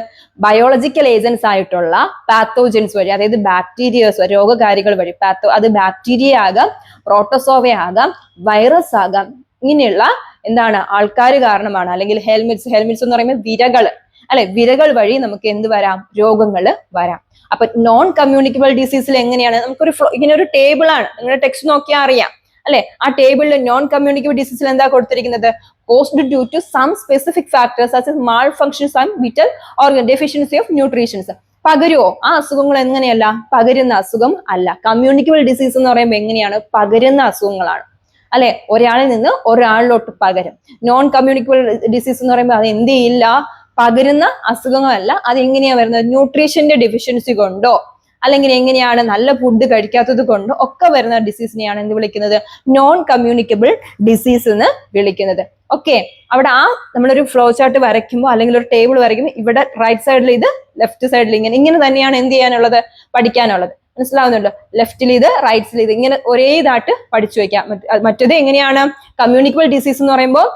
Biological agents ആയിട്ടുള്ള പാത്തോജൻസ് വഴി, അതായത് ബാക്ടീരിയസ് രോഗകാരികൾ വഴി. അത് ബാക്ടീരിയ ആകാം, പ്രോട്ടോസോവ ആകാം, വൈറസ് ആകാം. ഇങ്ങനെയുള്ള എന്താണ് ആൾക്കാർ കാരണമാണ്. അല്ലെങ്കിൽ ഹെൽമിറ്റ്സ് എന്ന് പറയുമ്പോൾ വിരകൾ, അല്ലെ, വിരകൾ വഴി നമുക്ക് എന്ത് വരാം? രോഗങ്ങൾ വരാം. അപ്പൊ നോൺ കമ്മ്യൂണിക്കബിൾ ഡിസീസിൽ എങ്ങനെയാണ്? നമുക്കൊരു ഇങ്ങനെ ഒരു ടേബിൾ ആണ്, നിങ്ങളുടെ ടെക്സ്റ്റ് നോക്കിയാൽ അറിയാം, അല്ലെ? ആ ടേബിളിൽ നോൺ കമ്മ്യൂണിക്കബിൾ ഡിസീസിൽ എന്താ കൊടുത്തിരിക്കുന്നത്? caused due to some specific factors such as malfunctions and vital organ, deficiency of nutrition. പകരുവോ? ആ അസുഖങ്ങൾ എങ്ങനെയല്ല? പകരുന്ന അസുഖം അല്ല. കമ്മ്യൂണിക്കബിൾ ഡിസീസ് എന്ന് പറയുമ്പോൾ എങ്ങനെയാണ്? പകരുന്ന അസുഖങ്ങളാണ്, അല്ലെ? ഒരാളിൽ നിന്ന് ഒരാളിലോട്ട് പകരും. നോൺ കമ്മ്യൂണിക്കബിൾ ഡിസീസ് എന്ന് പറയുമ്പോൾ അത് എന്ത് ചെയ്യില്ല? പകരുന്ന അസുഖങ്ങളല്ല. അത് എങ്ങനെയാ വരുന്നത്? ന്യൂട്രീഷന്റെ ഡെഫിഷ്യൻസി കൊണ്ടോ അല്ലെങ്കിൽ എങ്ങനെയാണ് നല്ല ഫുഡ് കഴിക്കാത്തത് കൊണ്ടോ ഒക്കെ വരുന്ന ഡിസീസിനെയാണ് എന്ത് വിളിക്കുന്നത്? നോൺ കമ്മ്യൂണിക്കബിൾ ഡിസീസ് എന്ന് വിളിക്കുന്നത്. ഓക്കെ, അവിടെ നമ്മളൊരു ഫ്ലോ ചാർട്ട് വരയ്ക്കുമ്പോൾ അല്ലെങ്കിൽ ഒരു ടേബിൾ വരയ്ക്കുമ്പോൾ ഇവിടെ റൈറ്റ് സൈഡിൽ ഇത്, ലെഫ്റ്റ് സൈഡിൽ ഇങ്ങനെ തന്നെയാണ് എന്ത് ചെയ്യാനുള്ളത്? പഠിക്കാനുള്ളത്. മനസ്സിലാവുന്നുണ്ടോ? ലെഫ്റ്റിൽ ഇത്, റൈറ്റ്സിൽ ഇത്, ഇങ്ങനെ ഒരേ ഇതായിട്ട് പഠിച്ചു വെക്കാം. മറ്റേത് എങ്ങനെയാണ്? കമ്മ്യൂണിക്കബിൾ ഡിസീസ് എന്ന് പറയുമ്പോൾ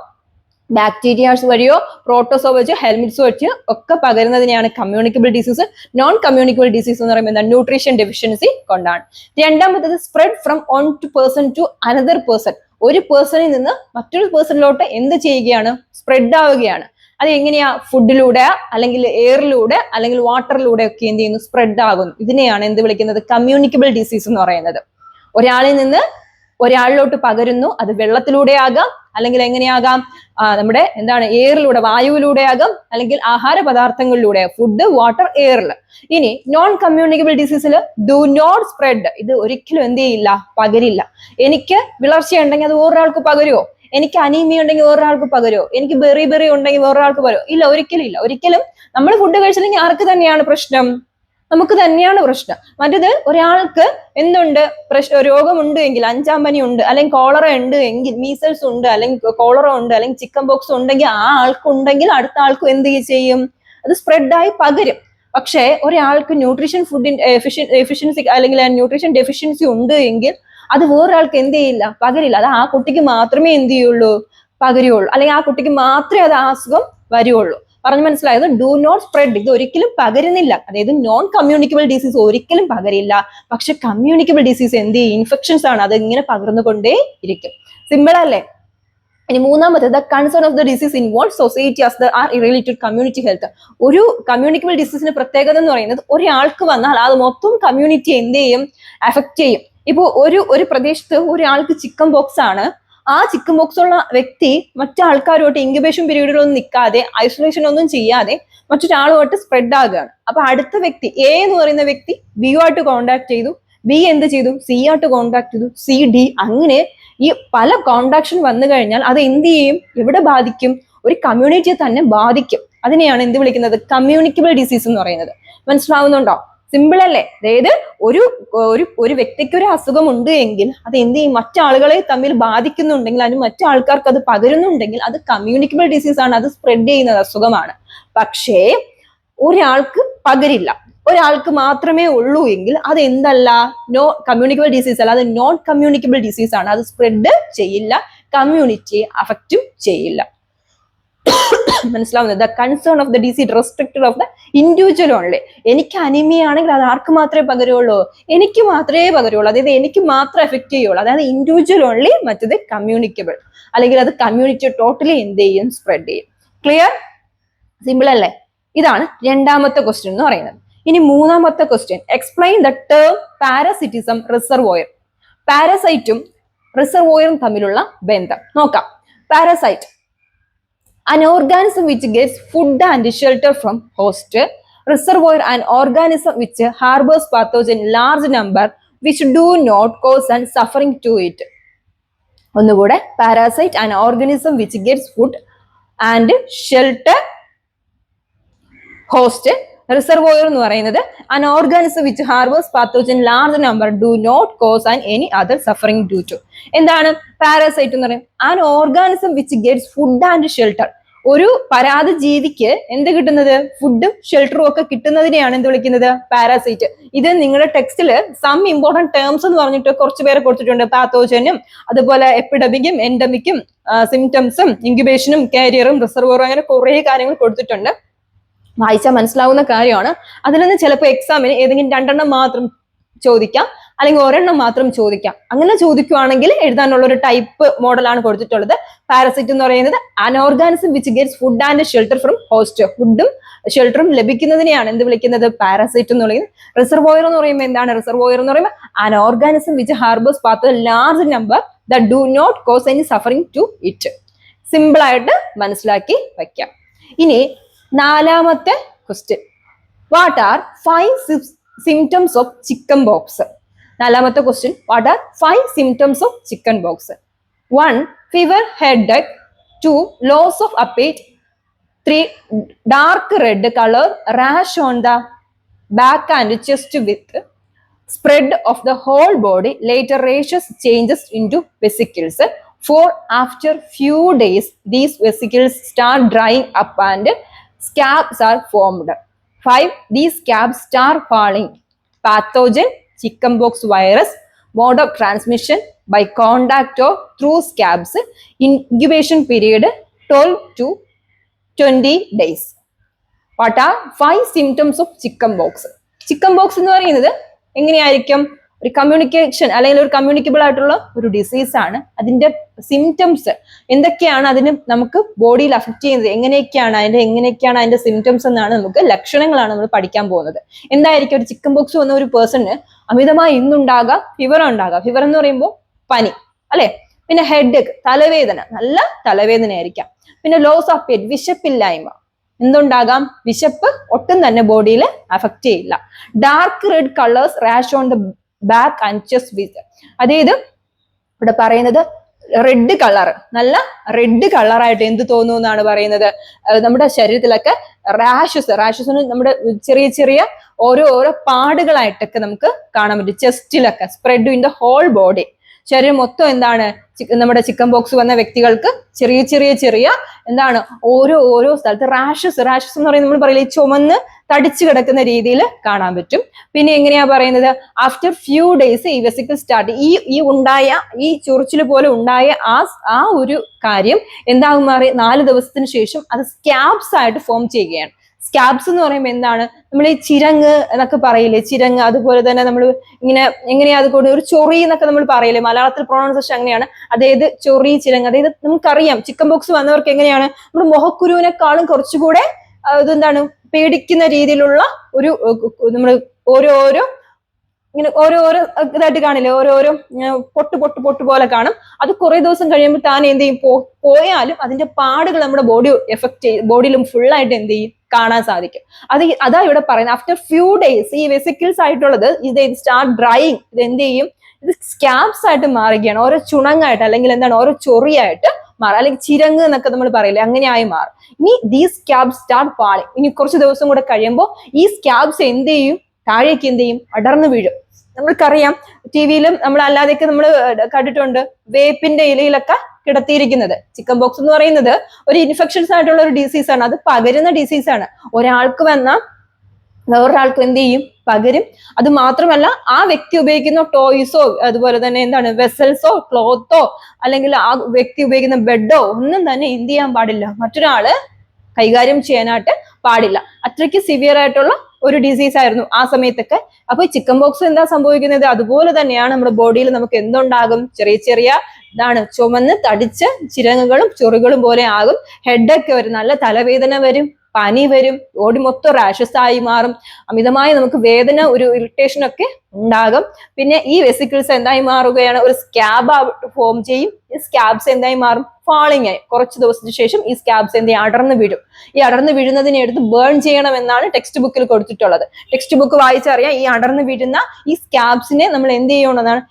ബാക്ടീരിയാസ് വഴിയോ പ്രോട്ടോസോ വെച്ചോ ഹെൽമിറ്റ്സ് വെച്ച് ഒക്കെ പകരുന്നതിനെയാണ് communicable disease. Non communicable disease എന്ന് പറയുമ്പോൾ എന്താ? ന്യൂട്രീഷൻ ഡെഫിഷ്യൻസി കൊണ്ടാണ്. രണ്ടാമത്തത് spread from one person to another person. ഒരു പേഴ്സണിൽ നിന്ന് മറ്റൊരു പേഴ്സണിലോട്ട് എന്ത് ചെയ്യുകയാണ്? സ്പ്രെഡ് ആവുകയാണ്. അത് എങ്ങനെയാ? ഫുഡിലൂടെ അല്ലെങ്കിൽ എയറിലൂടെ അല്ലെങ്കിൽ വാട്ടറിലൂടെ ഒക്കെ എന്ത് ചെയ്യുന്നു? സ്പ്രെഡ് ആകുന്നു. ഇതിനെയാണ് എന്ത് വിളിക്കുന്നത്? കമ്മ്യൂണിക്കബിൾ ഡിസീസ് എന്ന് പറയുന്നത്. ഒരാളിൽ നിന്ന് ഒരാളിലോട്ട് പകരുന്നു. അത് വെള്ളത്തിലൂടെ ആകാം, അല്ലെങ്കിൽ എങ്ങനെയാകാം? നമ്മുടെ എന്താണ് എയറിലൂടെ, വായുവിലൂടെ ആകാം, അല്ലെങ്കിൽ ആഹാര പദാർത്ഥങ്ങളിലൂടെ, ഫുഡ്, വാട്ടർ, എയറിൽ. ഇനി നോൺ കമ്മ്യൂണിക്കബിൾ ഡിസീസിൽ ഡു നോട്ട് സ്പ്രെഡ്. ഇത് ഒരിക്കലും എന്ത് ചെയ്യില്ല? പകരില്ല. എനിക്ക് വിളർച്ച ഉണ്ടെങ്കിൽ അത് വേറൊരാൾക്ക് പകരുമോ? എനിക്ക് അനീമിയ ഉണ്ടെങ്കിൽ വേറൊരാൾക്ക് പകരുമോ? എനിക്ക് ബെറി ഉണ്ടെങ്കിൽ വേറൊരാൾക്ക് പകരുമോ? ഇല്ല, ഒരിക്കലും ഇല്ല. ഒരിക്കലും നമ്മൾ ഫുഡ് കഴിച്ചില്ലെങ്കിൽ ആർക്ക് തന്നെയാണ് പ്രശ്നം? നമുക്ക് തന്നെയാണ് പ്രശ്നം. മറ്റേത് ഒരാൾക്ക് എന്തുണ്ട്? രോഗമുണ്ട് എങ്കിൽ, 5-ാം പനി ഉണ്ട്, അല്ലെങ്കിൽ കോളറ ഉണ്ട് എങ്കിൽ, മീസൽസ് ഉണ്ട്, അല്ലെങ്കിൽ കോളറ ഉണ്ട്, അല്ലെങ്കിൽ ചിക്കൻ ബോക്സ് ഉണ്ടെങ്കിൽ ആ ആൾക്കുണ്ടെങ്കിൽ അടുത്ത ആൾക്കും എന്ത് ചെയ്യും? അത് സ്പ്രെഡായി പകരും. പക്ഷേ ഒരാൾക്ക് ന്യൂട്രീഷൻ ഫുഡിന്റെ എഫിഷ്യൻസി അല്ലെങ്കിൽ ന്യൂട്രീഷൻ ഡെഫിഷ്യൻസി ഉണ്ട് എങ്കിൽ അത് വേറൊരാൾക്ക് എന്ത് ചെയ്യില്ല? പകരില്ല. അത് ആ കുട്ടിക്ക് മാത്രമേ എന്ത് ചെയ്യുള്ളൂ? പകരുള്ളൂ. അല്ലെങ്കിൽ ആ കുട്ടിക്ക് മാത്രമേ അത് അസുഖം വരുള്ളൂ. പറഞ്ഞു മനസ്സിലായത്? Do not spread. ഇത് ഒരിക്കലും പകരുന്നില്ല. അതായത് നോൺ കമ്മ്യൂണിക്കബിൾ ഡിസീസ് ഒരിക്കലും പകരില്ല. പക്ഷെ കമ്മ്യൂണിക്കബിൾ ഡിസീസ് എന്ത് ചെയ്യും? ഇൻഫെക്ഷൻസ് ആണ്. അത് ഇങ്ങനെ പകർന്നുകൊണ്ടേ ഇരിക്കും. സിമ്പിൾ അല്ലേ? ഇനി മൂന്നാമത്തേത് concern of the disease involve society as the are related community health. ഒരു കമ്മ്യൂണിക്കബിൾ ഡിസീസിന്റെ പ്രത്യേകത എന്ന് പറയുന്നത് ഒരാൾക്ക് വന്നാൽ അത് മൊത്തം കമ്മ്യൂണിറ്റി എന്ത് ചെയ്യും? അഫക്ട് ചെയ്യും. ഇപ്പൊ ഒരു പ്രദേശത്ത് ഒരാൾക്ക് ചിക്കൻ ബോക്സ് ആണ്. ആ ചിക്കൻ ബോക്സ് ഉള്ള വ്യക്തി മറ്റാൾക്കാരുമായിട്ട് ഇൻക്യുബേഷൻ പീരീഡിലൊന്നും നിൽക്കാതെ, ഐസൊലേഷൻ ഒന്നും ചെയ്യാതെ മറ്റൊരാളുമായിട്ട് സ്പ്രെഡ് ആകുകയാണ്. അപ്പൊ അടുത്ത വ്യക്തി എ എന്ന് പറയുന്ന വ്യക്തി ബി ആയിട്ട് കോണ്ടാക്ട് ചെയ്തു, ബി എന്ത് ചെയ്തു? സി ആയിട്ട് കോണ്ടാക്ട് ചെയ്തു, സി ഡി. അങ്ങനെ ഈ പല കോണ്ടാക്ഷൻ വന്നു കഴിഞ്ഞാൽ അത് എന്ത് ചെയ്യും? എവിടെ ബാധിക്കും? ഒരു കമ്മ്യൂണിറ്റിയെ തന്നെ ബാധിക്കും. അതിനെയാണ് എന്ത് വിളിക്കുന്നത്? കമ്മ്യൂണിക്കബിൾ ഡിസീസ് എന്ന് പറയുന്നത്. മനസ്സിലാവുന്നുണ്ടോ? സിമ്പിൾ അല്ലേ? അതായത് ഒരു വ്യക്തിക്ക് ഒരു അസുഖം ഉണ്ട് എങ്കിൽ അത് എന്ത് ചെയ്യും? മറ്റാളുകളെ തമ്മിൽ ബാധിക്കുന്നുണ്ടെങ്കിൽ, അതിന് മറ്റു ആൾക്കാർക്ക് അത് പകരുന്നുണ്ടെങ്കിൽ അത് കമ്മ്യൂണിക്കബിൾ ഡിസീസ് ആണ്. അത് സ്പ്രെഡ് ചെയ്യുന്ന അസുഖമാണ്. പക്ഷേ ഒരാൾക്ക് പകരില്ല, ഒരാൾക്ക് മാത്രമേ ഉള്ളൂ എങ്കിൽ അത് എന്തല്ല? നോ കമ്മ്യൂണിക്കബിൾ ഡിസീസ് അല്ല, അത് നോൺ കമ്മ്യൂണിക്കബിൾ ഡിസീസ് ആണ്. അത് സ്പ്രെഡ് ചെയ്യില്ല, കമ്മ്യൂണിറ്റിയെ അഫക്റ്റും ചെയ്യില്ല. മനസ്സിലാവുന്നത്? The concern of the disease restricted of the individual only. എനിക്ക് അനീമിയ ആണെങ്കിൽ അത് ആർക്ക് മാത്രമേ പകരുള്ളൂ? എനിക്ക് മാത്രമേ പകരുള്ളൂ. അതായത് എനിക്ക് മാത്രമേ എഫക്ട് ചെയ്യുള്ളൂ. അതായത് ഇൻഡിവിജ്വൽ ഓൺലി, മറ്റത് കമ്മ്യൂണിക്കബിൾ, അല്ലെങ്കിൽ അത് കമ്മ്യൂണിറ്റി ടോട്ടലി എന്ത് ചെയ്യും? സ്പ്രെഡ് ചെയ്യും. ക്ലിയർ? സിമ്പിൾ അല്ലേ? ഇതാണ് രണ്ടാമത്തെ ക്വസ്റ്റ്യൻ എന്ന് പറയുന്നത്. ഇനി മൂന്നാമത്തെ question, explain the term parasitism reservoir. പാരസൈറ്റും റിസർവോയറും തമ്മിലുള്ള ബന്ധം നോക്കാം. Parasite, an organism which gets food and shelter from host. Reservoir, an organism which harbors pathogen in large number which do not cause and suffering to it. ഒന്നുകൂടെ, parasite, an organism which gets food and shelter, host. Reservoir എന്ന് പറയുന്നത് an organism which harbors pathogen in large number do not cause and any other suffering due to. എന്താണ് parasite എന്ന് പറയുന്നത്? an organism which gets food and shelter. ഒരു പരാത ജീവിക്ക് എന്ത് കിട്ടുന്നത്? ഫുഡും ഷെൽട്ടറും ഒക്കെ കിട്ടുന്നതിനെയാണ് എന്ത് വിളിക്കുന്നത്? പാരാസൈറ്റ്. ഇത് നിങ്ങളുടെ ടെക്സ്റ്റിൽ സം ഇമ്പോർട്ടന്റ് ടേംസ് എന്ന് പറഞ്ഞിട്ട് കുറച്ച് പേരെ കൊടുത്തിട്ടുണ്ട്. പാത്തോജനും, അതുപോലെ എപ്പിഡമിക്കും, എൻഡമിക്കും, സിംറ്റംസും, ഇൻക്യുബേഷനും, കാരിയറും, റിസർവോറും, അങ്ങനെ കുറെ കാര്യങ്ങൾ കൊടുത്തിട്ടുണ്ട്. വായിച്ചാൽ മനസ്സിലാവുന്ന കാര്യമാണ്. അതിൽ നിന്ന് ചിലപ്പോൾ എക്സാമിന് ഏതെങ്കിലും 2 മാത്രം ചോദിക്കാം, അല്ലെങ്കിൽ ഒരെണ്ണം മാത്രം ചോദിക്കാം. അങ്ങനെ ചോദിക്കുവാണെങ്കിൽ എഴുതാനുള്ള ഒരു ടൈപ്പ് മോഡലാണ് കൊടുത്തിട്ടുള്ളത്. പാരസൈറ്റ് എന്ന് പറയുന്നത് an organism which gets food and shelter from host. ഫുഡും ഷെൽട്ടറും ലഭിക്കുന്നതിനെയാണ് എന്ത് വിളിക്കുന്നത്? പാരസൈറ്റ് എന്ന് പറയുന്നത്. റിസർവോയർ എന്ന് പറയുമ്പോൾ എന്താണ്? റിസർവോയർ എന്ന് പറയുമ്പോൾ an organism which harbors pathogen large number that do not cause any suffering to it. Simple ആയിട്ട് മനസ്സിലാക്കി വയ്ക്കാം. ഇനി നാലാമത്തെ question, what are 5 symptoms of chicken pox? നാലാമത്തെ question, what are 5 symptoms of chicken pox? 1. fever, headache. 2. loss of appetite. 3. dark red color rash on the back and chest with spread of the whole body. Later rashes changes into vesicles. 4. after few days these vesicles start drying up and scabs are formed. 5. these scabs start falling. Pathogen, chickenpox virus. Mode of transmission, by contact or through scabs. Incubation period 12 to 20 days. What are 5 symptoms of chickenpox? Chickenpox എന്ന് പറയുന്നത് എങ്ങനെയായിരിക്കും? ഒരു communication അല്ലെങ്കിൽ ഒരു communicable ആയിട്ടുള്ള ഒരു disease ആണ്. അതിന്റെ സിംറ്റംസ് എന്തൊക്കെയാണ്, അതിന് നമുക്ക് ബോഡിയിൽ അഫക്ട് ചെയ്യുന്നത് എങ്ങനെയൊക്കെയാണ്, അതിന്റെ സിംറ്റംസ് എന്നാണ്, നമുക്ക് ലക്ഷണങ്ങളാണ് നമ്മൾ പഠിക്കാൻ പോകുന്നത്. എന്തായിരിക്കും? ഒരു ചിക്കൻ പോക്സ് വന്ന ഒരു പേഴ്സണ് അമിതമായി ഇന്നുണ്ടാകാം, ഫീവർ ഉണ്ടാകാം. ഫീവർ എന്ന് പറയുമ്പോൾ പനി അല്ലെ. പിന്നെ ഹെഡേക്ക്, തലവേദന, നല്ല തലവേദന ആയിരിക്കാം. പിന്നെ ലോസ് ഓഫ് പേറ്റ്, വിശപ്പില്ലായ്മ. എന്തുണ്ടാകാം? വിശപ്പ് ഒട്ടും തന്നെ ബോഡിയിൽ അഫക്ട് ചെയ്യില്ല. Dark red colours rash on the back and chest with. അതായത് ഇവിടെ പറയുന്നത് റെഡ് കളർ, നല്ല റെഡ് കളറായിട്ട് എന്ത് തോന്നുന്നു എന്നാണ് പറയുന്നത്. നമ്മുടെ ശരീരത്തിലൊക്കെ റാഷസ് നമ്മുടെ ചെറിയ ചെറിയ ഓരോ പാടുകളായിട്ടൊക്കെ നമുക്ക് കാണാൻ പറ്റും. ചെസ്റ്റിലൊക്കെ spread in the whole body. ശരീരം മൊത്തം എന്താണ്? നമ്മുടെ ചിക്കൻ പോക്സ് വന്ന വ്യക്തികൾക്ക് ചെറിയ എന്താണ് ഓരോ സ്ഥലത്ത് റാഷസ് എന്ന് പറയുന്നത് നമ്മൾ പറയില്ലേ, ചുമന്ന് തടിച്ചു കിടക്കുന്ന രീതിയിൽ കാണാൻ പറ്റും. പിന്നെ എങ്ങനെയാ പറയുന്നത്? ആഫ്റ്റർ ഫ്യൂ ഡേയ്സ് ഈ വെസിക്കിൾ സ്റ്റാർട്ട്, ഈ ചൊറിച്ചിൽ പോലെ ഉണ്ടായ ആ ഒരു കാര്യം എന്താകും മാറി 4 ദിവസത്തിന് ശേഷം അത് സ്കാബ്സ് ആയിട്ട് ഫോം ചെയ്യുകയാണ്. സ്കാബ്സ് എന്ന് പറയുമ്പോൾ എന്താണ്? നമ്മൾ ഈ ചിരങ്ങ് എന്നൊക്കെ പറയില്ലേ, ചിരങ്ങ്. അതുപോലെ തന്നെ നമ്മൾ ഇങ്ങനെ എങ്ങനെയാ അത് കൊണ്ട് ഒരു ചൊറി എന്നൊക്കെ നമ്മൾ പറയില്ലേ, മലയാളത്തിൽ പ്രൊണൗൺസിയേഷൻ അങ്ങനെയാണ്. അതായത് ചൊറി, ചിരങ്ങ്. അതായത് നമുക്കറിയാം ചിക്കൻ പോക്സ് വന്നവർക്ക് എങ്ങനെയാണ് നമ്മുടെ മുഖക്കുരുവിനെക്കാളും കുറച്ചുകൂടെ ഇതെന്താണ് പേടിക്കുന്ന രീതിയിലുള്ള ഒരു നമ്മൾ ഓരോരോ ഇതായിട്ട് കാണില്ലേ, ഓരോരോ പൊട്ട് പോലെ കാണും. അത് കുറെ ദിവസം കഴിയുമ്പോൾ താൻ എന്ത് ചെയ്യും? പോയാലും അതിന്റെ പാടുകൾ നമ്മുടെ ബോഡിയിലും ഫുള്ളായിട്ട് എന്ത് ചെയ്യും? കാണാൻ സാധിക്കും. അതാ ഇവിടെ പറയുന്നത്. ആഫ്റ്റർ ഫ്യൂ ഡേയ്സ് ഈ വെസിക്കിൾസ് ആയിട്ടുള്ളത് ഇത് സ്റ്റാർട്ട് ഡ്രൈയിങ്. ഇത് എന്ത് ചെയ്യും? ഇത് സ്കാബ്സ് ആയിട്ട് മാറുകയാണ്. ഓരോ ചുണങ്ങായിട്ട്, അല്ലെങ്കിൽ എന്താണ്, ഓരോ ചൊറിയായിട്ട് മാറും. അല്ലെങ്കിൽ ചിരങ്ങ് എന്നൊക്കെ നമ്മൾ പറയില്ലേ, അങ്ങനെയായി മാറും. ഇനി ദീസ് സ്കാബ്സ് സ്റ്റാർട്ട് ഫാളിങ്. ഇനി കുറച്ച് ദിവസം കൂടെ കഴിയുമ്പോൾ ഈ സ്കാബ്സ് എന്ത് ചെയ്യും? താഴേക്ക് എന്ത് ചെയ്യും? അടർന്നു വീഴും. നമ്മൾക്കറിയാം, ടിവിയിലും നമ്മൾ അല്ലാതെയൊക്കെ നമ്മൾ കണ്ടിട്ടുണ്ട്, വേപ്പിന്റെ ഇലയിലൊക്കെ കിടത്തിയിരിക്കുന്നത്. ചിക്കൻ പോക്സ് എന്ന് പറയുന്നത് ഒരു ഇൻഫെക്ഷൻസ് ആയിട്ടുള്ള ഒരു ഡിസീസാണ്. അത് പകരുന്ന ഡിസീസാണ്. ഒരാൾക്ക് വന്ന വേറൊരാൾക്ക് എന്ത് ചെയ്യും? പകരും. അത് മാത്രമല്ല ആ വ്യക്തി ഉപയോഗിക്കുന്ന ടോയ്സോ അതുപോലെ തന്നെ എന്താണ് വെസൽസോ ക്ലോത്തോ അല്ലെങ്കിൽ ആ വ്യക്തി ഉപയോഗിക്കുന്ന ബെഡോ ഒന്നും തന്നെ എന്ത് ചെയ്യാൻ പാടില്ല, മറ്റൊരാള് കൈകാര്യം ചെയ്യാനായിട്ട് പാടില്ല. അത്രയ്ക്ക് സിവിയർ ആയിട്ടുള്ള ഒരു ഡിസീസ് ആയിരുന്നു ആ സമയത്തൊക്കെ. അപ്പൊ ചിക്കൻ ബോക്സ് എന്താ സംഭവിക്കുന്നത്, അതുപോലെ തന്നെയാണ് നമ്മുടെ ബോഡിയിൽ നമുക്ക് എന്തുണ്ടാകും, ചെറിയ ചെറിയ ഇതാണ് ചുമന്ന് തടിച്ച് ചിരങ്ങുകളും ചൊറികളും പോലെ ആകും, ഹെഡൊക്കെ വരും, നല്ല തലവേദന വരും, പനി വരും, ബോഡി മൊത്തം റാഷസ് ആയി മാറും, അമിതമായി നമുക്ക് വേദന, ഒരു ഇറിറ്റേഷൻ ഒക്കെ ഉണ്ടാകും. പിന്നെ ഈ വെസിക്കിൾസ് എന്തായി മാറുകയാണ്, ഒരു സ്കാബ് ഫോം ചെയ്യും. ഈ സ്കാബ്സ് എന്തായി മാറും, ഫാളിങ് ആയി. കുറച്ച് ദിവസത്തിന് ശേഷം ഈ സ്കാബ്സ് എന്ത് ചെയ്യും, അടർന്നു വീഴും. ഈ അടർന്നു വീഴുന്നതിനെ എടുത്ത് ബേൺ ചെയ്യണം എന്നാണ് ടെക്സ്റ്റ് ബുക്കിൽ കൊടുത്തിട്ടുള്ളത്. ടെക്സ്റ്റ് ബുക്ക് വായിച്ചറിയാം, ഈ അടർന്നു വീഴുന്ന ഈ സ്കാബ്സിനെ നമ്മൾ എന്ത് ചെയ്യണമെന്നാണ്,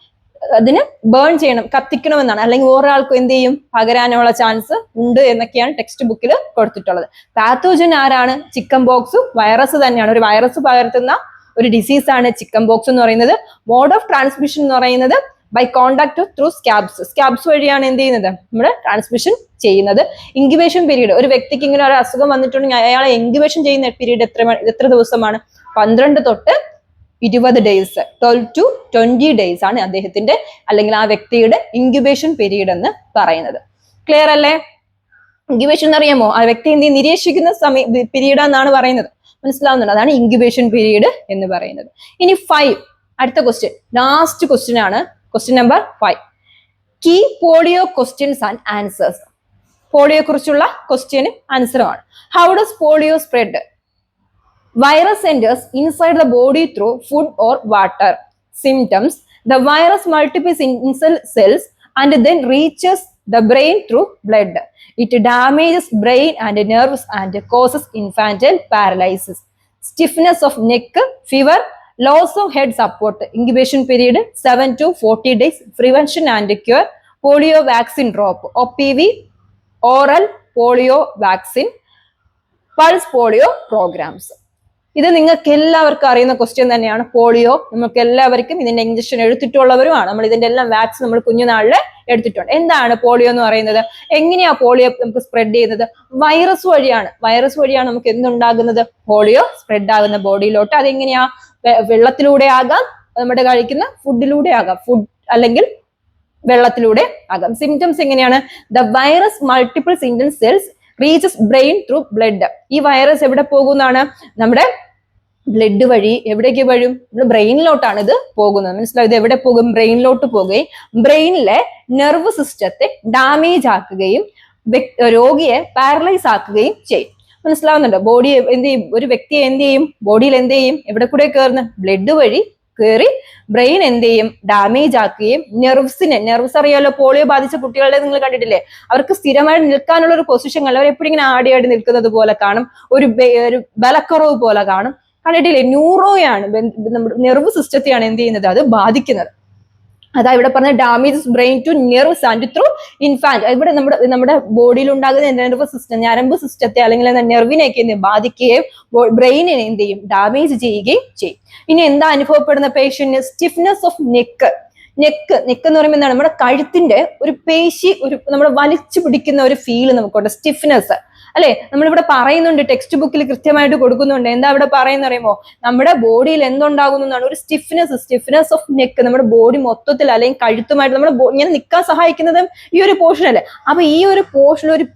അതിന് ബേൺ ചെയ്യണം, കത്തിക്കണമെന്നാണ്. അല്ലെങ്കിൽ ഒരാൾക്കും എന്ത് ചെയ്യും, പകരാനുള്ള ചാൻസ് ഉണ്ട് എന്നൊക്കെയാണ് ടെക്സ്റ്റ് ബുക്കിൽ കൊടുത്തിട്ടുള്ളത്. പാത്തോജൻ ആരാണ്, ചിക്കൻ ബോക്സ് വൈറസ് തന്നെയാണ്. ഒരു വൈറസ് പകർത്തുന്ന ഒരു ഡിസീസാണ് ചിക്കൻ ബോക്സ് എന്ന് പറയുന്നത്. മോഡ് ഓഫ് ട്രാൻസ്മിഷൻ എന്ന് പറയുന്നത് ബൈ കോണ്ടാക്ട് ത്രൂ സ്കാബ്സ്. സ്കാബ്സ് വഴിയാണ് എന്ത് ചെയ്യുന്നത്, നമ്മൾ ട്രാൻസ്മിഷൻ ചെയ്യുന്നത്. ഇൻക്യുബേഷൻ പീരീഡ്, ഒരു വ്യക്തിക്ക് ഇങ്ങനെ ഒരു അസുഖം വന്നിട്ടുണ്ടെങ്കിൽ അയാളെ ഇൻക്യുബേഷൻ ചെയ്യുന്ന പീരീഡ് എത്ര ദിവസമാണ്, 12 തൊട്ട് 20 ഡേയ്സ്, 12 to 20 ഡേയ്സ് ആണ് അദ്ദേഹത്തിന്റെ അല്ലെങ്കിൽ ആ വ്യക്തിയുടെ ഇൻക്യുബേഷൻ പീരീഡ് എന്ന് പറയുന്നത്. ക്ലിയർ അല്ലേ? ഇൻക്യുബേഷൻ എന്ന് അറിയാമോ, ആ വ്യക്തി എന്ത് നിരീക്ഷിക്കുന്ന പീരീഡ് എന്നാണ് പറയുന്നത്. മനസ്സിലാവുന്നുണ്ട്? അതാണ് ഇൻക്യുബേഷൻ പീരീഡ് എന്ന് പറയുന്നത്. ഇനി 5, അടുത്ത ക്വസ്റ്റ്യൻ, ലാസ്റ്റ് ക്വസ്റ്റ്യൻ ആണ്, question number 5. Key polio questions and answers. പോളിയോയെ കുറിച്ചുള്ള ക്വസ്റ്റ്യനും ആൻസറുമാണ്. How does polio spread? Virus enters inside the body through food or water. Symptoms: the virus multiplies in cells and then reaches the brain through blood. It damages brain and nerves and causes infantile paralysis. Stiffness of neck, fever, loss of head support. Incubation period 7 to 40 days. Prevention and cure: polio vaccine drop, OPV, oral polio vaccine, pulse polio programs. ഇത് നിങ്ങൾക്ക് എല്ലാവർക്കും അറിയുന്ന question തന്നെയാണ്. Polio നമുക്ക് എല്ലാവർക്കും ഇതിന്റെ injection എടുത്തിട്ടുള്ളവരുമാണ്. നമ്മൾ ഇതിന്റെ എല്ലാം വാക്സിൻ നമ്മൾ കുഞ്ഞുനാളിൽ എടുത്തിട്ടുണ്ട്. എന്താണ് പോളിയോ എന്ന് പറയുന്നത്? എങ്ങനെയാ പോളിയോ നമുക്ക് സ്പ്രെഡ് ചെയ്യുന്നത്? വൈറസ് വഴിയാണ്. വൈറസ് വഴിയാണ് നമുക്ക് എന്തുണ്ടാകുന്നത്, പോളിയോ സ്പ്രെഡ് ആകുന്ന ബോഡിയിലോട്ട്. അതെങ്ങനെയാ? വെള്ളത്തിലൂടെ ആകാം, നമ്മുടെ കഴിക്കുന്ന ഫുഡിലൂടെ ആകാം, ഫുഡ് അല്ലെങ്കിൽ വെള്ളത്തിലൂടെ ആകാം. സിംറ്റംസ് എങ്ങനെയാണ്? The virus multiples in cells reaches brain through blood. ഈ വൈറസ് എവിടെ പോകുന്നതാണ്? നമ്മുടെ ബ്ലഡ് വഴി. എവിടേക്ക് വരും? നമ്മുടെ ബ്രെയിനിലോട്ടാണ് ഇത് പോകുന്നത്. മനസ്സിലാവും? ഇത് എവിടെ പോകും? ബ്രെയിനിലോട്ട് പോകുകയും ബ്രെയിനിലെ നെർവ് സിസ്റ്റത്തെ ഡാമേജ് ആക്കുകയും രോഗിയെ പാരലൈസ് ആക്കുകയും ചെയ്യും. മനസ്സിലാവുന്നുണ്ടോ? ബോഡി എന്ത് ചെയ്യും? ഒരു വ്യക്തിയെ എന്ത് ചെയ്യും? ബോഡിയിൽ എന്ത് ചെയ്യും? എവിടെ കൂടെ കയറുന്ന? ബ്ലഡ് വഴി കയറി ബ്രെയിൻ എന്ത് ചെയ്യും? ഡാമേജ് ആക്കുകയും നെർവ്സ് അറിയാലോ, പോളിയോ ബാധിച്ച കുട്ടികളെ നിങ്ങൾ കണ്ടിട്ടില്ലേ? അവർക്ക് സ്ഥിരമായിട്ട് നിൽക്കാനുള്ള ഒരു പൊസിഷൻ അല്ല, അവർ എപ്പോഴും ഇങ്ങനെ ആടി നിൽക്കുന്നത് പോലെ കാണും, ഒരു ബലക്കുറവ് പോലെ കാണും. കണ്ടിട്ടില്ലേ? ന്യൂറോയാണ്, നമ്മുടെ നെർവ് സിസ്റ്റത്തെയാണ് എന്ത് ചെയ്യുന്നത്, അത് ബാധിക്കുന്നത്. അതാ ഇവിടെ പറഞ്ഞ damages brain to nerves and through infant. ഇവിടെ നമ്മുടെ ബോഡിയിൽ ഉണ്ടാകുന്ന നെർവ് സിസ്റ്റം, ഞരമ്പ് സിസ്റ്റത്തെ അല്ലെങ്കിൽ നെർവിനെയൊക്കെ ബാധിക്കുകയും ബ്രെയിനിനെ എന്ത് ചെയ്യും? ഡാമേജ് ചെയ്യുകയും ചെയ്യും. ഇനി എന്താ അനുഭവപ്പെടുന്ന പേഷ്യന്റ്? സ്റ്റിഫ്നെസ് ഓഫ് നെക്ക് എന്ന് പറയുമ്പോൾ എന്താണ്? നമ്മുടെ കഴുത്തിന്റെ ഒരു പേശി, നമ്മൾ വലിച്ചു പിടിക്കുന്ന ഒരു ഫീല് നമുക്കുണ്ട്, സ്റ്റിഫ്നെസ് അല്ലെ? നമ്മളിവിടെ പറയുന്നുണ്ട്, ടെക്സ്റ്റ് ബുക്കിൽ കൃത്യമായിട്ട് കൊടുക്കുന്നുണ്ട്. എന്താ ഇവിടെ പറയുന്ന അറിയുമോ? നമ്മുടെ ബോഡിയിൽ എന്തുണ്ടാകുന്നു എന്നാണ്? ഒരു സ്റ്റിഫ്നെസ് ഓഫ് നെക്ക്. നമ്മുടെ ബോഡി മൊത്തത്തിൽ അല്ലെങ്കിൽ കഴുത്തുമായിട്ട് നമ്മുടെ ഇങ്ങനെ നിൽക്കാൻ സഹായിക്കുന്നതും ഈ ഒരു പോർഷൻ അല്ലേ? അപ്പൊ ഈ ഒരു പോർഷൻ ഒരു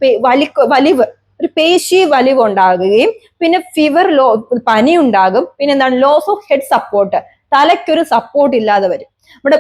വലിവ്, ഒരു പേശി വലിവ് ഉണ്ടാകുകയും പിന്നെ ഫീവർ, പനി ഉണ്ടാകും. പിന്നെ എന്താണ്? ലോസ് ഓഫ് ഹെഡ് സപ്പോർട്ട്, തലയ്ക്കൊരു സപ്പോർട്ട് ഇല്ലാതെ വരും.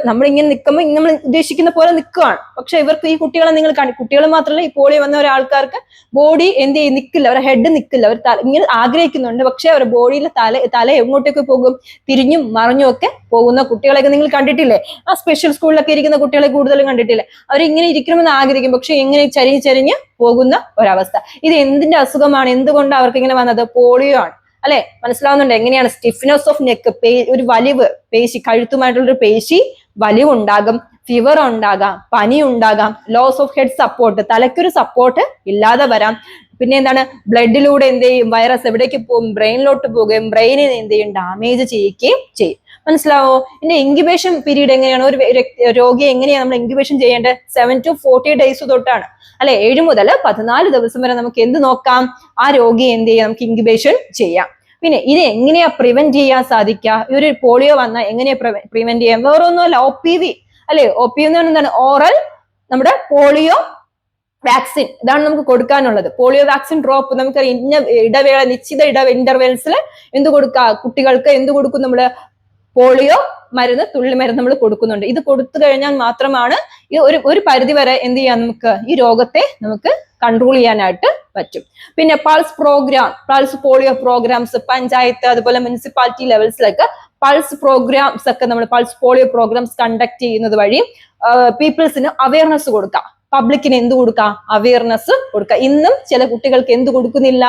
നമ്മൾ ഇങ്ങനെ നിൽക്കുമ്പോൾ നമ്മൾ ഉദ്ദേശിക്കുന്ന പോലെ നിൽക്കുകയാണ്. പക്ഷെ ഇവർക്ക്, ഈ കുട്ടികളെ നിങ്ങൾ കുട്ടികൾ മാത്രമല്ല, ഈ പോളിയോ വന്ന ഒരാൾക്കാർക്ക് ബോഡി എന്ത് ചെയ്യും? നിൽക്കില്ല, അവരുടെ ഹെഡ് നിൽക്കില്ല. അവർ ഇങ്ങനെ ആഗ്രഹിക്കുന്നുണ്ട്, പക്ഷെ അവരുടെ ബോഡിയിലെ തല എങ്ങോട്ടേക്ക് പോകും? തിരിഞ്ഞും മറിഞ്ഞും ഒക്കെ പോകുന്ന കുട്ടികളെയൊക്കെ നിങ്ങൾ കണ്ടിട്ടില്ലേ? ആ സ്പെഷ്യൽ സ്കൂളിലൊക്കെ ഇരിക്കുന്ന കുട്ടികളെ കൂടുതലും കണ്ടിട്ടില്ലേ? അവരിങ്ങനെ ഇരിക്കണമെന്ന് ആഗ്രഹിക്കും, പക്ഷെ ഇങ്ങനെ ചരിഞ്ഞ് പോകുന്ന ഒരവസ്ഥ. ഇത് എന്തിന്റെ അസുഖമാണ്? എന്തുകൊണ്ടാണ് അവർക്ക് ഇങ്ങനെ വന്നത്? പോളിയോ ആണ് അല്ലെ? മനസ്സിലാവുന്നുണ്ട്? എങ്ങനെയാണ്? സ്റ്റിഫ്നെസ് ഓഫ് നെക്ക്, ഒരു വലിവ്, പേശി, കഴുത്തുമായിട്ടുള്ളൊരു പേശി വലിവ് ഉണ്ടാകും, ഫീവർ ഉണ്ടാകാം, പനി ഉണ്ടാകാം, ലോസ് ഓഫ് ഹെഡ് സപ്പോർട്ട്, തലയ്ക്കൊരു സപ്പോർട്ട് ഇല്ലാതെ വരാം. പിന്നെ എന്താണ്? ബ്ലഡിലൂടെ എന്ത് ചെയ്യും? വൈറസ് എവിടേക്ക് പോകും? ബ്രെയിനിലോട്ട് പോകുകയും ബ്രെയിനിനെ എന്ത് ചെയ്യും? ഡാമേജ് ചെയ്യുകയും ചെയ്യും. മനസ്സിലാവോ? ഇനി ഇൻക്യുബേഷൻ പീരീഡ് എങ്ങനെയാണ്? ഒരു രോഗിയെ എങ്ങനെയാണ് നമ്മൾ ഇൻക്യുബേഷൻ ചെയ്യേണ്ടത്? 7 to 40 ഡേയ്സ് തൊട്ടാണ് അല്ലെ? 7 മുതൽ 14 ദിവസം വരെ നമുക്ക് എന്ത് നോക്കാം? ആ രോഗിയെ എന്ത് ചെയ്യാം? നമുക്ക് ഇൻക്യുബേഷൻ ചെയ്യാം. പിന്നെ ഇത് എങ്ങനെയാ പ്രിവെന്റ് ചെയ്യാൻ സാധിക്കുക? ഈ ഒരു പോളിയോ വന്നാൽ എങ്ങനെയാ പ്രിവെന്റ് ചെയ്യാം? വേറെ ഒന്നുമല്ല, OPV അല്ലെ? OPV എന്ന് പറഞ്ഞാൽ എന്താണ്? ഓറൽ നമ്മുടെ പോളിയോ വാക്സിൻ. ഇതാണ് നമുക്ക് കൊടുക്കാനുള്ളത്. പോളിയോ വാക്സിൻ ഡ്രോപ്പ് നമുക്കറിയാം, ഇന്ന ഇടവേള, നിശ്ചിത ഇന്റർവെൽസിൽ എന്ത് കൊടുക്കുക? കുട്ടികൾക്ക് എന്ത് കൊടുക്കും? നമ്മള് പോളിയോ മരുന്ന്, തുള്ളി മരുന്ന് നമ്മൾ കൊടുക്കുന്നുണ്ട്. ഇത് കൊടുത്തു കഴിഞ്ഞാൽ മാത്രമാണ് ഈ ഒരു പരിധി വരെ എന്ത് ചെയ്യാം? നമുക്ക് ഈ രോഗത്തെ നമുക്ക് കൺട്രോൾ ചെയ്യാനായിട്ട് പറ്റും. പിന്നെ പൾസ് പോളിയോ പ്രോഗ്രാംസ് പഞ്ചായത്ത് അതുപോലെ മുനിസിപ്പാലിറ്റി ലെവൽസിലൊക്കെ പൾസ് പ്രോഗ്രാംസ് ഒക്കെ നമ്മൾ പൾസ് പോളിയോ പ്രോഗ്രാംസ് കണ്ടക്ട് ചെയ്യുന്നത് വഴി പീപ്പിൾസിന് അവയർനെസ് കൊടുക്കാം. പബ്ലിക്കിന് എന്ത് കൊടുക്കാം? അവയർനെസ് കൊടുക്കാം. ഇന്നും ചില കുട്ടികൾക്ക് എന്ത് കൊടുക്കുന്നില്ല?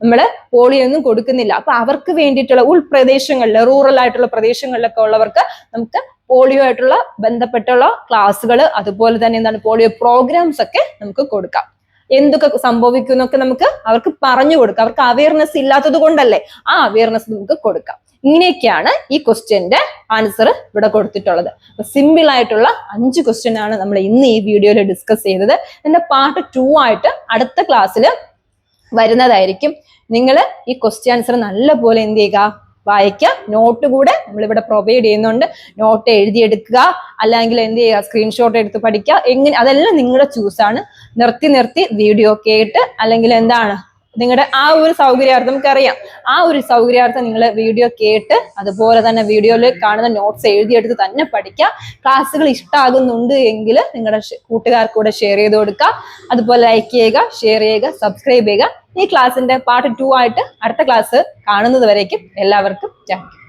നമ്മള് പോളിയോ ഒന്നും കൊടുക്കുന്നില്ല. അപ്പൊ അവർക്ക് വേണ്ടിയിട്ടുള്ള ഉൾപ്രദേശങ്ങളിൽ, റൂറൽ ആയിട്ടുള്ള പ്രദേശങ്ങളിലൊക്കെ ഉള്ളവർക്ക് നമുക്ക് പോളിയോ ആയിട്ടുള്ള ബന്ധപ്പെട്ടുള്ള ക്ലാസ്സുകൾ, അതുപോലെ തന്നെ എന്താണ് പോളിയോ പ്രോഗ്രാംസ് ഒക്കെ നമുക്ക് കൊടുക്കാം. എന്തൊക്കെ സംഭവിക്കുന്നൊക്കെ നമുക്ക് അവർക്ക് പറഞ്ഞു കൊടുക്കാം. അവർക്ക് അവയർനെസ് ഇല്ലാത്തത് കൊണ്ടല്ലേ, ആ അവയർനെസ് നമുക്ക് കൊടുക്കാം. ഇങ്ങനെയൊക്കെയാണ് ഈ ക്വസ്റ്റ്യന്റെ ആൻസർ ഇവിടെ കൊടുത്തിട്ടുള്ളത്. സിമ്പിൾ ആയിട്ടുള്ള 5 ക്വസ്റ്റ്യൻ ആണ് നമ്മൾ ഇന്ന് ഈ വീഡിയോയിൽ ഡിസ്കസ് ചെയ്തത്. ഇതിന്റെ പാർട്ട് 2 ആയിട്ട് അടുത്ത ക്ലാസ്സിൽ വരുന്നതായിരിക്കും. നിങ്ങൾ ഈ ക്വസ്റ്റ്യൻ ആൻസർ നല്ലപോലെ എന്ത് ചെയ്യുക? വായിക്കുക. നോട്ട് കൂടെ നമ്മളിവിടെ പ്രൊവൈഡ് ചെയ്യുന്നുണ്ട്. നോട്ട് എഴുതിയെടുക്കുക, അല്ലെങ്കിൽ എന്ത് ചെയ്യുക? സ്ക്രീൻഷോട്ട് എടുത്ത് പഠിക്കുക. എങ്ങനെ, അതെല്ലാം നിങ്ങളുടെ ചൂസാണ്. നിർത്തി വീഡിയോ കേട്ട്, അല്ലെങ്കിൽ എന്താണ് നിങ്ങളുടെ ആ ഒരു സൗകര്യാർത്ഥം, നമുക്കറിയാം ആ ഒരു സൗകര്യാർത്ഥം നിങ്ങൾ വീഡിയോ കേട്ട് അതുപോലെ തന്നെ വീഡിയോയിൽ കാണുന്ന നോട്ട്സ് എഴുതിയെടുത്ത് തന്നെ പഠിക്കുക. ക്ലാസ്സുകൾ ഇഷ്ടമാകുന്നുണ്ട് എങ്കിൽ നിങ്ങളുടെ കൂട്ടുകാർക്ക് കൂടെ ഷെയർ ചെയ്ത് കൊടുക്കുക. അതുപോലെ ലൈക്ക് ചെയ്യുക, ഷെയർ ചെയ്യുക, സബ്സ്ക്രൈബ് ചെയ്യുക. ഈ ക്ലാസ്സിന്റെ പാർട്ട് 2 ആയിട്ട് അടുത്ത ക്ലാസ് കാണുന്നത് വരേക്കും എല്ലാവർക്കും താങ്ക് യു.